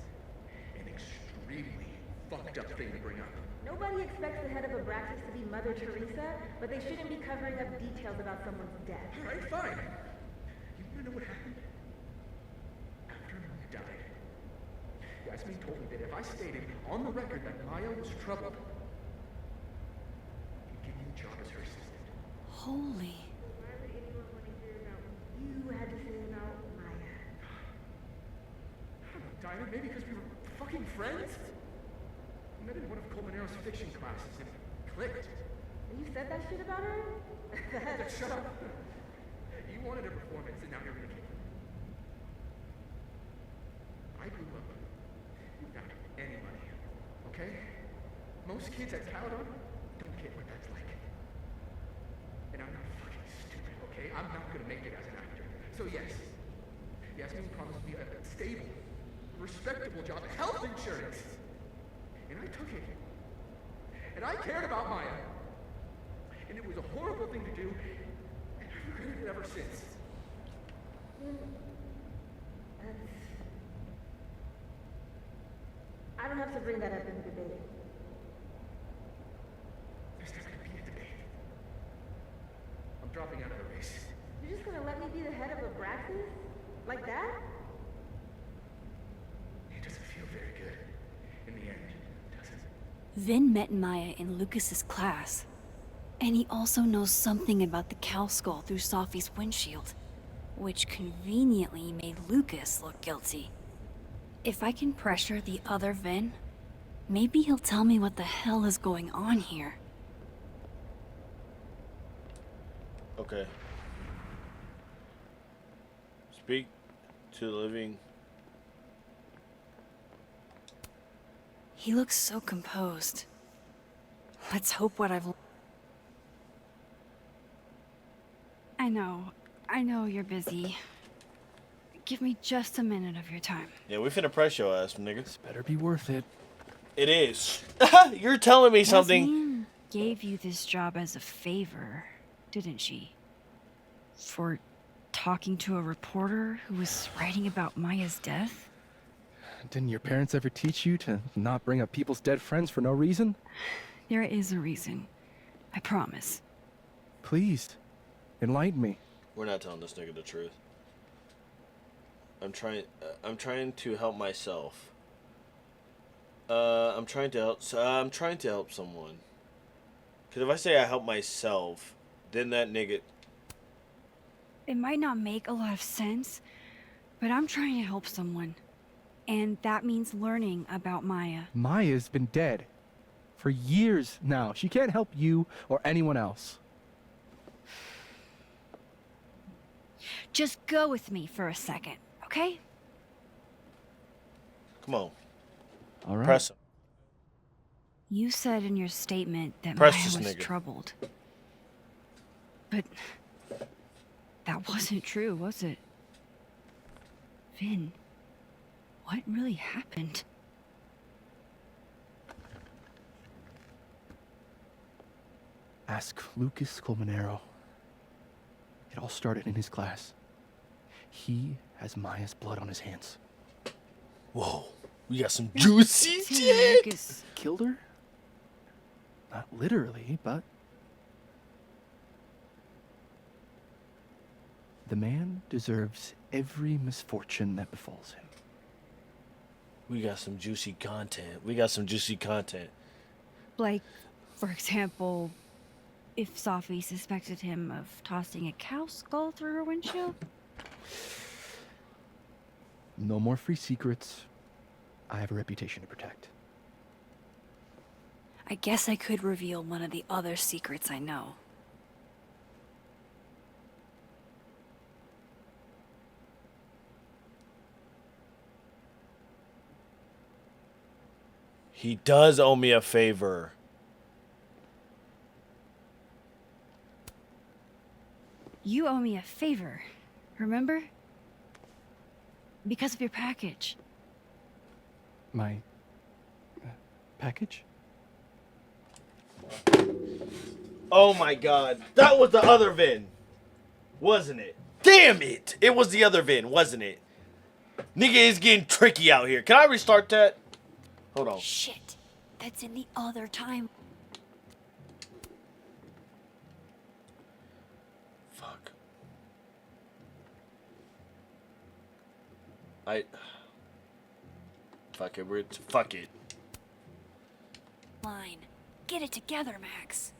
an extremely fucked up thing to bring up. Nobody expects the head of Abraxas to be Mother Teresa, but they shouldn't be covering up details about someone's death. Alright, fine. You wanna know what happened? After Maya died, Yasmin told me that if I stated on the record that Maya was troubled, he'd give me a job as her assistant. Holy. Why would anyone want to hear about what you had to say about Maya? I don't know, Diamond, maybe because we were fucking friends? We met in one of Colmenaro's fiction classes and it clicked. And you said that shit about her? Shut up. You wanted a performance and now you're making it. I grew up without any money, okay? Most kids at Caledon don't get what that's like. And I'm not fucking stupid, okay? I'm not gonna make it as an actor. So yes, Yasmin promised me a stable, respectable job, health insurance. And I took it. And I cared about Maya. And it was a horrible thing to do, and I've regretted it ever since. I don't have to bring that up in the debate. There's not gonna be a debate. I'm dropping out of the race. You're just gonna let me be the head of Abraxas? Like that? It doesn't feel very good. In the end, does it? Vin met Maya in Lucas's class. And he also knows something about the cow skull through Sophie's windshield, which conveniently made Lucas look guilty. If I can pressure the other Vin, maybe he'll tell me what the hell is going on here. Okay. Speak to the living. He looks so composed. Let's hope what I've... I know you're busy. Give me just a minute of your time. Yeah, we finna press your ass, nigga. This better be worth it. It is. You're telling me something. Yasmin gave you this job as a favor, didn't she? For talking to a reporter who was writing about Maya's death? Didn't your parents ever teach you to not bring up people's dead friends for no reason? There is a reason. I promise. Please, enlighten me. We're not telling this nigga the truth. I'm trying to help myself. I'm trying to help someone. Cause if I say I help myself, then that nigga... It might not make a lot of sense, but I'm trying to help someone. And that means learning about Maya. Maya's been dead for years now. She can't help you or anyone else. Just go with me for a second, okay? Come on. All right. Press him. You said in your statement that Press Maya this was nigga. troubled. But that wasn't true, was it? Vin, what really happened? Ask Lucas Colmenero. It all started in his class. He has Maya's blood on his hands. Whoa. We got some juicy See, shit. Lucas, Killed her? Not literally, but... The man deserves every misfortune that befalls him. We got some juicy content. We got some juicy content. like, for example, if Sophie suspected him of tossing a cow skull through her windshield? No more free secrets. I have a reputation to protect. I guess I could reveal one of the other secrets I know. He does owe me a favor. You owe me a favor, remember? Because of your package. My package? Oh my god. That was the other Vin. Wasn't it? Damn it. It was the other Vin, wasn't it? Nigga is getting tricky out here. Can I restart that? Hold on. Shit. That's in the other time. Fuck. Fuck it. Fuck it. Line. Get it together, Max.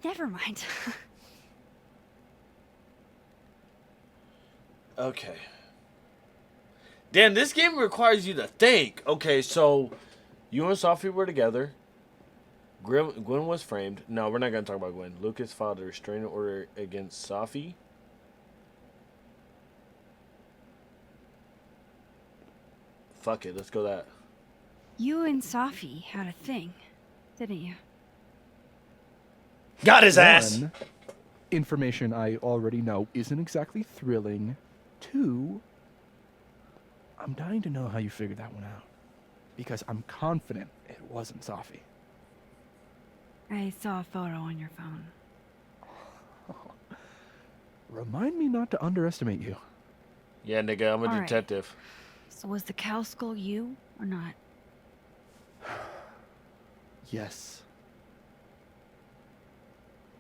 Never mind. Okay. Damn, this game requires you to think. Okay, so you and Sophie were together. Gwen was framed. No, we're not going to talk about Gwen. Lucas filed a restraining order against Sophie. Fuck it, let's go that. You and Sophie had a thing, didn't you? Got his ass! One, information I already know isn't exactly thrilling. Two, I'm dying to know how you figured that one out. Because I'm confident it wasn't Sophie. I saw a photo on your phone. Remind me not to underestimate you. Yeah, nigga, I'm a All right. detective. So was the cow skull you, or not? Yes.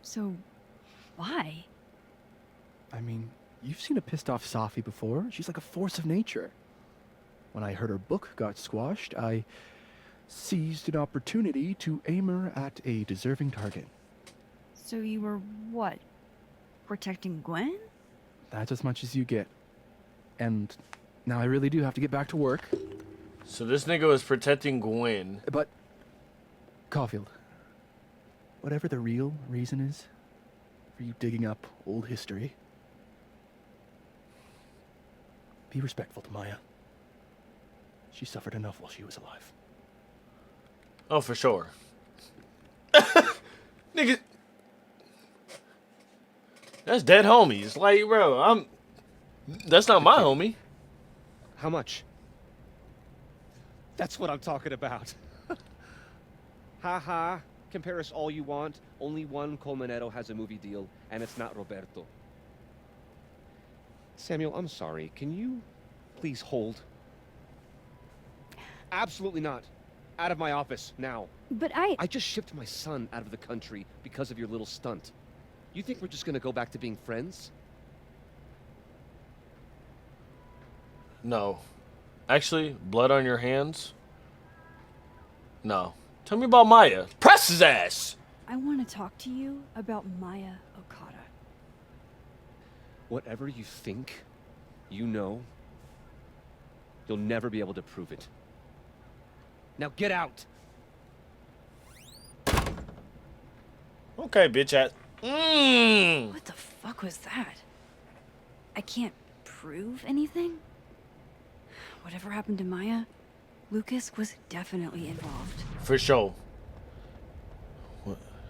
So, why? I mean, you've seen a pissed off Safi before. She's like a force of nature. When I heard her book got squashed, I seized an opportunity to aim her at a deserving target. So you were what? Protecting Gwen? That's as much as you get. And now I really do have to get back to work. So this nigga was protecting Gwen. But, Caulfield, whatever the real reason is for you digging up old history, be respectful to Maya. She suffered enough while she was alive. Oh, for sure. Nigga. That's dead homies. Like, bro, that's not my homie. How much? That's what I'm talking about. Ha ha. Compare us all you want. Only one Colmenero has a movie deal, and it's not Roberto. Samuel, I'm sorry. Can you please hold? Absolutely not. Out of my office, now. But I just shipped my son out of the country because of your little stunt. You think we're just gonna go back to being friends? No. Actually, blood on your hands? No. Tell me about Maya. Press his ass! I want to talk to you about Maya Okada. Whatever you think, you know, you'll never be able to prove it. Now get out! Okay, bitch ass. What the fuck was that? I can't prove anything? Whatever happened to Maya, Lucas was definitely involved. For sure.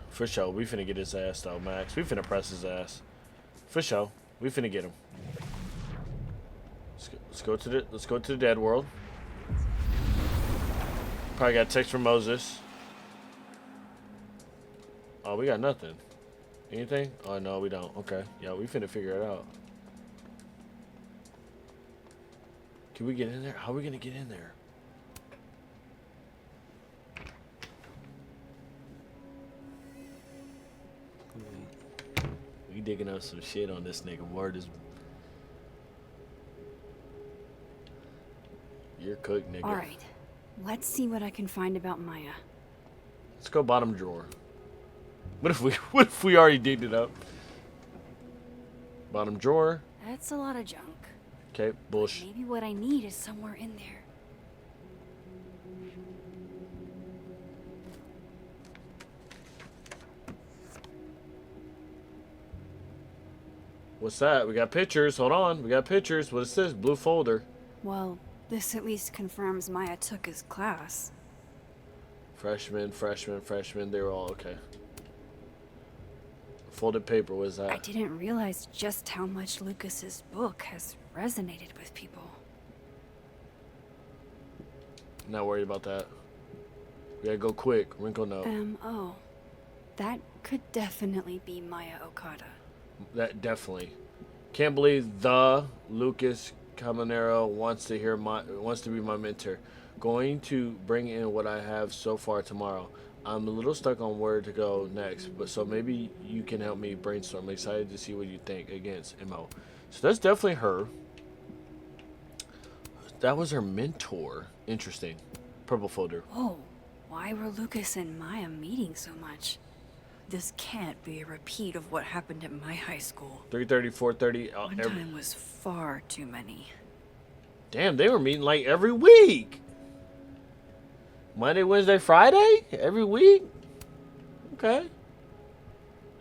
For sure. We finna get his ass though, Max. We finna press his ass. For sure. We finna get him. Let's go to the dead world. Probably got a text from Moses. Oh, we got nothing. Anything? Oh no, we don't. Okay. Yeah, we finna figure it out. Can we get in there? How are we gonna get in there? We digging up some shit on this nigga. Word is. You're cooked, nigga. Alright, let's see what I can find about Maya. Let's go bottom drawer. What if we already digged it up? Bottom drawer. That's a lot of junk. Okay, bullshit. Maybe what I need is somewhere in there. What's that? We got pictures. Hold on. We got pictures. What is this? Blue folder. Well, this at least confirms Maya took his class. Freshman. They were all okay. Folded paper. What is that? I didn't realize just how much Lucas's book has resonated with people. Not worried about that. We gotta go quick. Wrinkle note. Oh. That could definitely be Maya Okada. That definitely. Can't believe the Lucas Caminero wants to be my mentor. Going to bring in what I have so far tomorrow. I'm a little stuck on where to go next, but so maybe you can help me brainstorm. I'm excited to see what you think. Against Mo. So that's definitely her. That was her mentor. Interesting. Purple folder. Whoa, why were Lucas and Maya meeting so much? This can't be a repeat of what happened at my high school. 3:30, 4:30. One time was far too many. Damn, they were meeting like every week. Monday, Wednesday, Friday? Every week? Okay.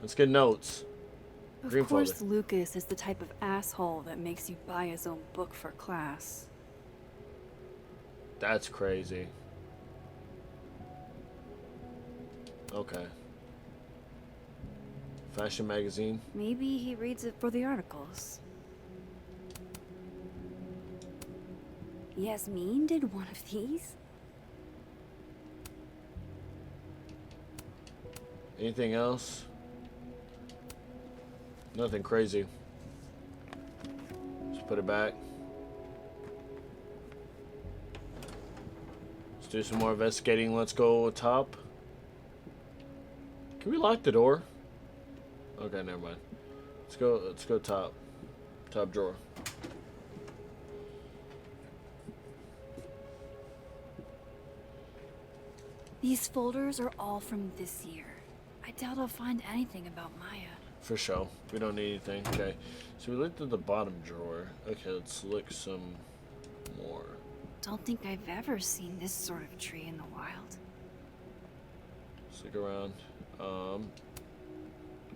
Let's get notes. Of Green course, folder. Lucas is the type of asshole that makes you buy his own book for class. That's crazy. Okay. Fashion magazine. Maybe he reads it for the articles. Yasmin did one of these? Anything else? Nothing crazy. Just put it back. Let's do some more investigating. Let's go top. Can we lock the door? Okay, never mind. Let's go top drawer. These folders are all from this year. I doubt I'll find anything about Maya. For sure. We don't need anything. Okay. So we looked at the bottom drawer. Okay, let's look some more. Don't think I've ever seen this sort of tree in the wild. Let's look around.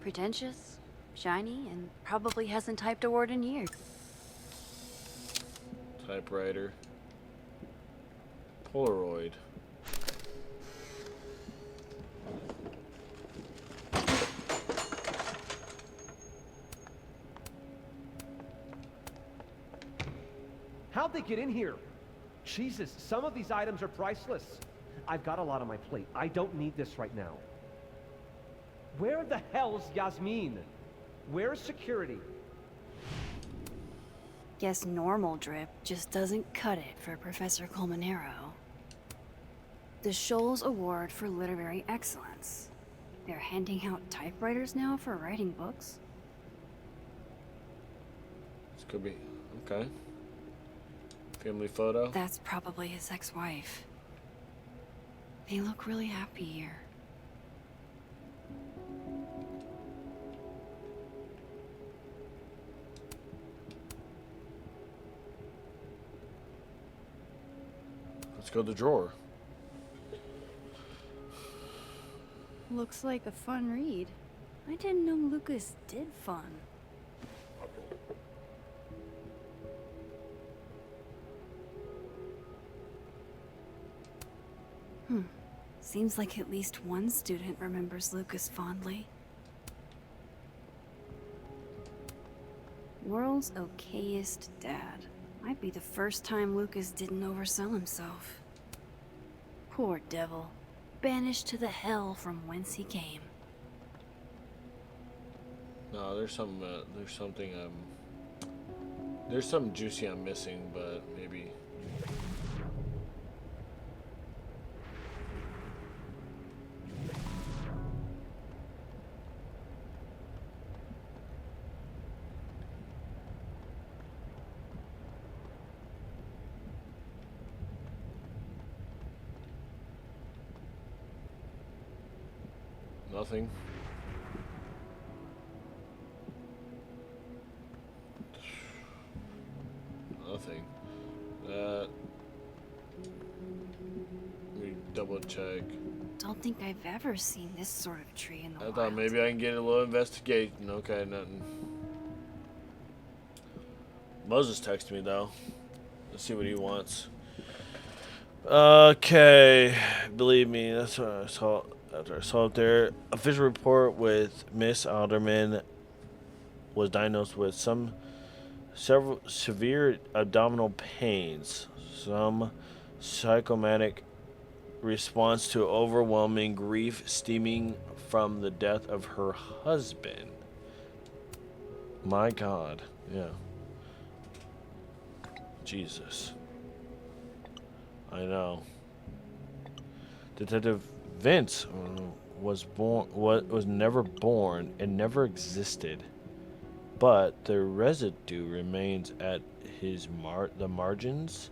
Pretentious, shiny, and probably hasn't typed a word in years. Typewriter. Polaroid. How'd they get in here? Jesus, some of these items are priceless. I've got a lot on my plate. I don't need this right now. Where the hell's Yasmin? Where's security? Guess normal drip just doesn't cut it for Professor Colmenero. The Scholes Award for Literary Excellence. They're handing out typewriters now for writing books? This could be... Okay. Family photo. That's probably his ex-wife. They look really happy here. Let's go to the drawer. Looks like a fun read. I didn't know Lucas did fun. Seems like at least one student remembers Lucas fondly. World's okayest dad. Might be the first time Lucas didn't oversell himself. Poor devil. Banished to the hell from whence he came. No, there's something juicy I'm missing, but maybe. Nothing. Nothing. That. Let me double check. Don't think I've ever seen this sort of tree in the I wild. thought maybe I can get a little investigation. Okay, nothing. Moses texted me though. Let's see what he wants. Okay, believe me, that's what I saw. After I saw up there, official report with Miss Alderman was diagnosed with several severe abdominal pains, some psychomatic response to overwhelming grief stemming from the death of her husband. My God, yeah. Jesus. I know. Detective Vince was never born and never existed, but the residue remains at the margins.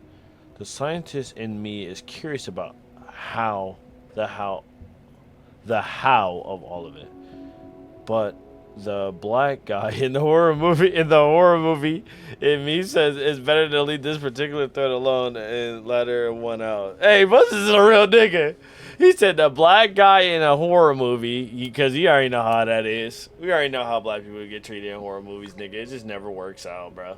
The scientist in me is curious about the how of all of it. But the black guy in the horror movie in me says it's better to leave this particular thread alone and let her one out. Hey, Moses is a real nigga. He said the black guy in a horror movie, because you already know how that is. We already know how black people get treated in horror movies, nigga. It just never works out, bro.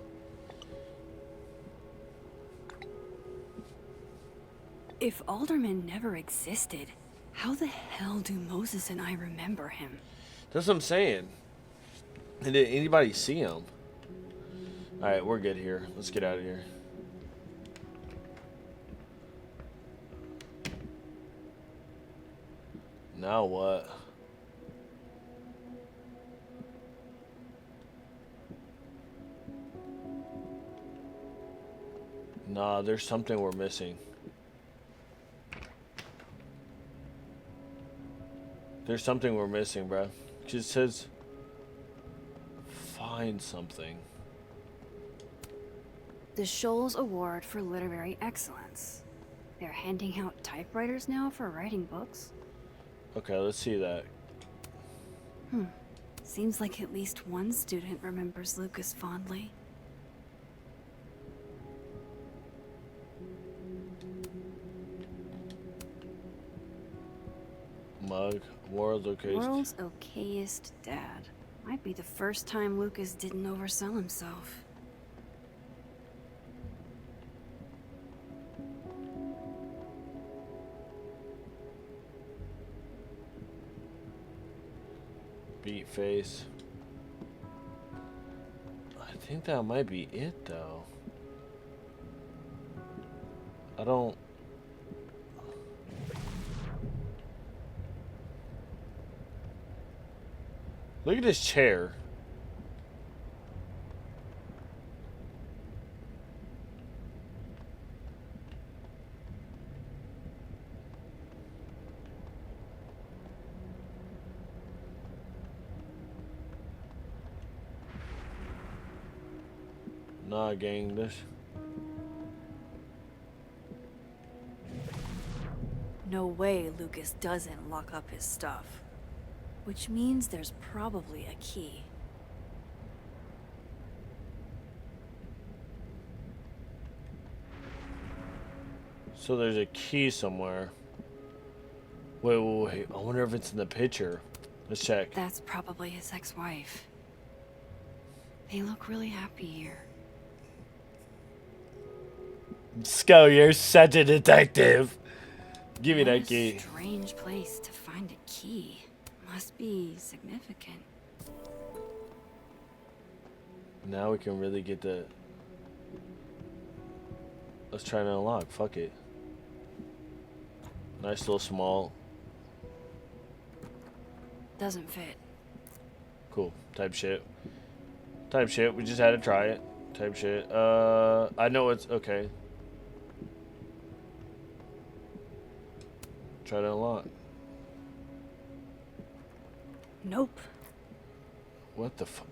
If Alderman never existed, how the hell do Moses and I remember him? That's what I'm saying. And did anybody see him? Alright, we're good here. Let's get out of here. Now what? Nah, there's something we're missing. There's something we're missing, bro. It says find something. The Shoals Award for Literary Excellence. They're handing out typewriters now for writing books. Okay, let's see that. Seems like at least one student remembers Lucas fondly. Mug. World's okayest. World's okayest dad. Might be the first time Lucas didn't oversell himself. Beat face. I think that might be it though. I don't. Look at this chair. Nah, gang, this. No way Lucas doesn't lock up his stuff. Which means there's probably a key. So there's a key somewhere. Wait. I wonder if it's in the picture. Let's check. That's probably his ex-wife. They look really happy here. Sco, you're such a detective. Give me What that a key. Strange place to find a key. Must be significant. Now we can really get the. Let's try to unlock. Fuck it. Nice little small. Doesn't fit. Cool. Type shit. Type shit. We just had to try it. Type shit. I know it's okay. Try to unlock. Nope. What the fuck?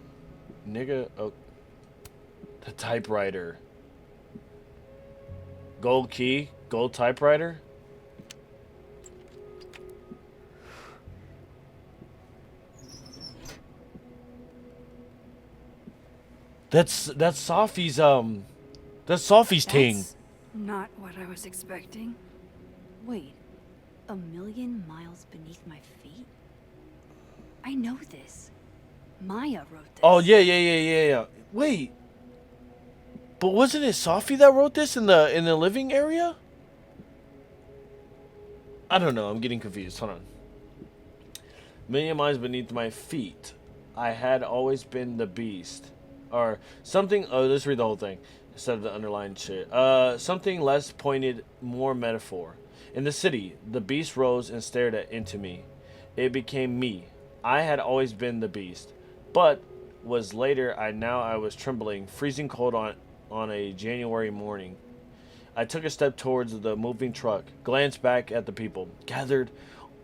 Nigga. Oh. The typewriter. Gold key? Gold typewriter? That's Sophie's that's Sophie's thing. That's not what I was expecting. Wait, 1,000,000 miles beneath my feet? I know this. Maya wrote this. Oh yeah. Wait. But wasn't it Sophie that wrote this in the living area? I don't know. I'm getting confused. Hold on. 1,000,000 miles beneath my feet. I had always been the beast. Or something. Oh, let's read the whole thing instead of the underlined shit. Something less pointed, more metaphor. In the city, the beast rose and stared into me. It became me. I had always been the beast, but was later. I was trembling, freezing cold on a January morning. I took a step towards the moving truck, glanced back at the people gathered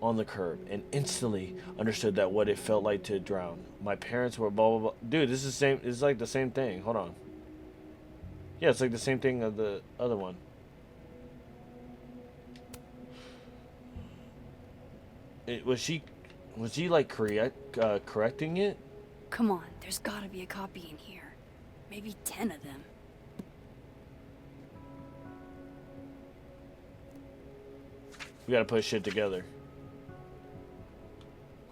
on the curb, and instantly understood that what it felt like to drown. My parents were blah blah blah. Dude, this is the same. It's like the same thing. Hold on. Yeah, it's like the same thing of the other one. Was she like correcting it? Come on, there's gotta be a copy in here. Maybe 10 of them. We gotta put shit together.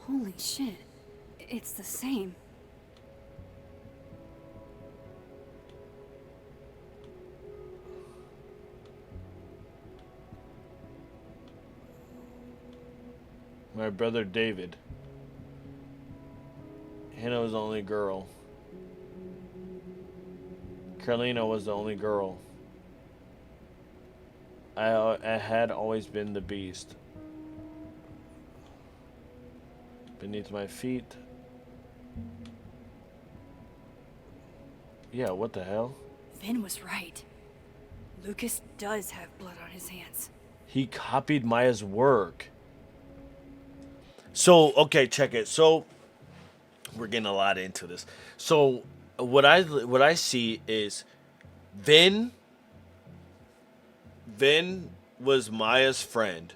Holy shit. It's the same. My brother David. Hannah was the only girl. Carolina was the only girl. I had always been the beast. Beneath my feet. Yeah, what the hell? Vin was right. Lucas does have blood on his hands. He copied Maya's work. So, okay, check it. So, we're getting a lot into this. So what I see is Vin was Maya's friend.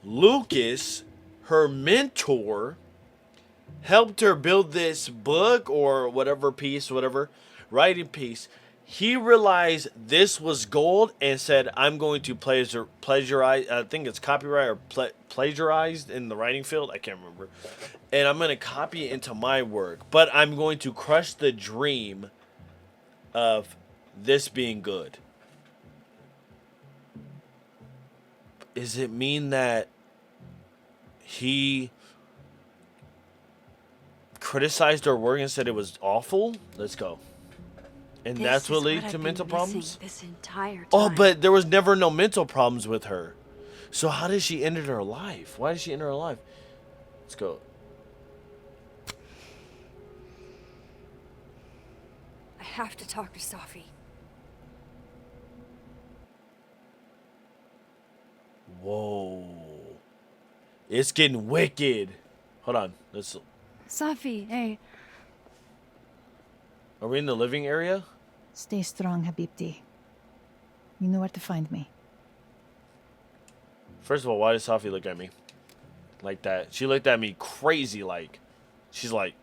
Lucas, her mentor, helped her build this book or whatever writing piece. He realized this was gold and said, I'm going to plagiarize, I think it's copyright or plagiarized in the writing field, I can't remember. And I'm going to copy it into my work, but I'm going to crush the dream of this being good. Does it mean that he criticized her work and said it was awful? Let's go. And that's what leads to mental problems? This entire time. Oh, but there was never no mental problems with her. So how did she end her life? Why did she end her life? Let's go. I have to talk to Safi. Whoa. It's getting wicked. Hold on. Let's. Safi, hey. Are we in the living area? Stay strong, Habibti. You know where to find me. First of all, why did Safi look at me like that? She looked at me crazy like. She's like,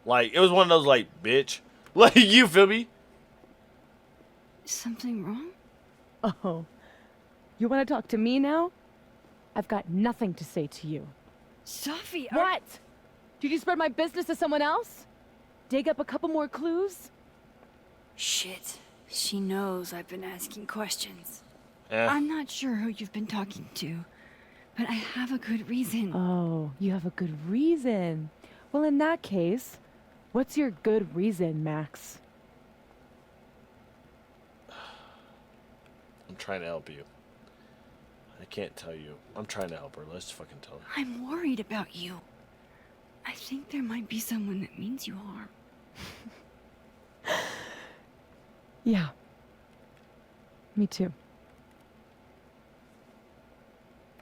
it was one of those like, bitch. Like, you feel me? Is something wrong? Oh. You want to talk to me now? I've got nothing to say to you. Safi, What? Did you spread my business to someone else? Dig up a couple more clues? Shit. She knows I've been asking questions. I'm not sure who you've been talking to, but I have a good reason. Oh, you have a good reason. Well, in that case, what's your good reason, Max? I'm trying to help you. I can't tell you. I'm trying to help her. Let's fucking tell her. I'm worried about you. I think there might be someone that means you harm. Yeah. Me too.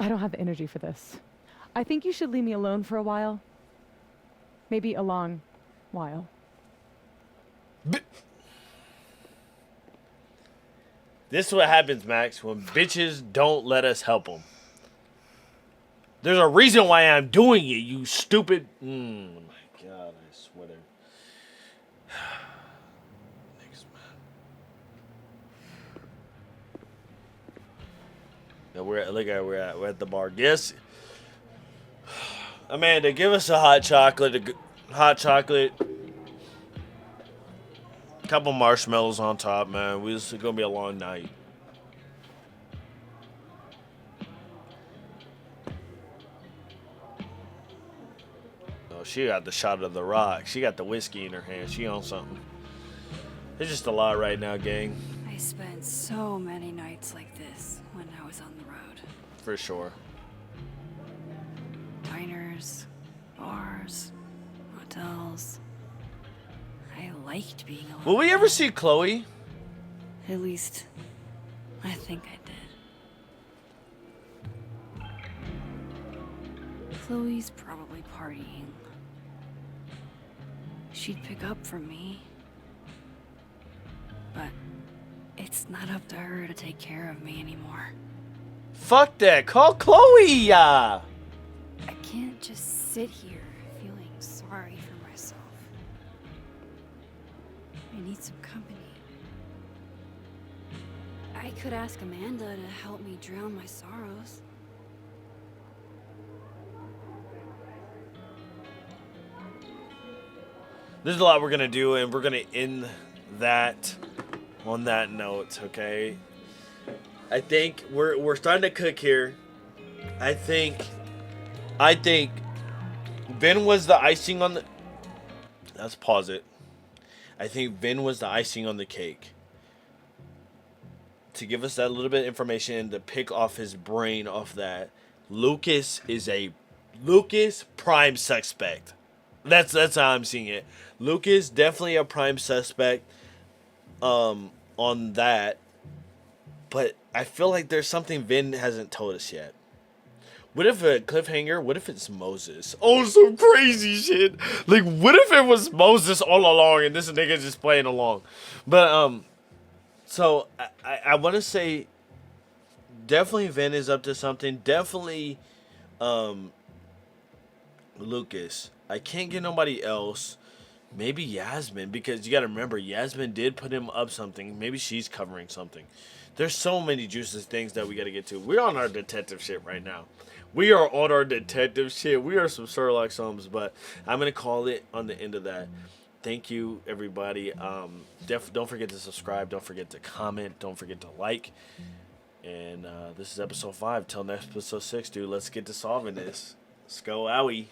I don't have the energy for this. I think you should leave me alone for a while. Maybe a long while. This is what happens, Max, when bitches don't let us help them. There's a reason why I'm doing it, you stupid. Oh my god, I swear. Thanks, man. Yeah, we're at the bar. Yes. Amanda, give us a hot chocolate. Couple marshmallows on top, man. This is gonna be a long night. Oh, she got the shot of the rock. She got the whiskey in her hand. She on something. There's just a lot right now, gang. I spent so many nights like this when I was on the road. For sure. Diners, bars, hotels. I liked being alone. Will we ever see Chloe? At least, I think I did. Chloe's probably partying. She'd pick up for me. But it's not up to her to take care of me anymore. Fuck that. Call Chloe. I can't just sit here feeling sorry for myself. I need some company. I could ask Amanda to help me drown my sorrows. There's a lot we're gonna do, and we're gonna end that on that note, okay? I think we're starting to cook here. I think Vin was the icing on the. Let's pause it. I think Vin was the icing on the cake. To give us that little bit of information to pick off his brain off that. Lucas prime suspect. That's how I'm seeing it. Lucas definitely a prime suspect on that. But I feel like there's something Vin hasn't told us yet. What if a cliffhanger? What if it's Moses? Oh, some crazy shit. Like, what if it was Moses all along and this nigga just playing along? But so I want to say, definitely Vin is up to something. Definitely, Lucas. I can't get nobody else. Maybe Yasmin, because you got to remember, Yasmin did put him up something. Maybe she's covering something. There's so many juicy things that we got to get to. We're on our detective shit right now. We are on our detective shit. We are some Sherlock Holmes, but I'm going to call it on the end of that. Thank you, everybody. Don't forget to subscribe. Don't forget to comment. Don't forget to like. And this is episode 5. Till next episode 6, dude. Let's get to solving this. Let's go, owie.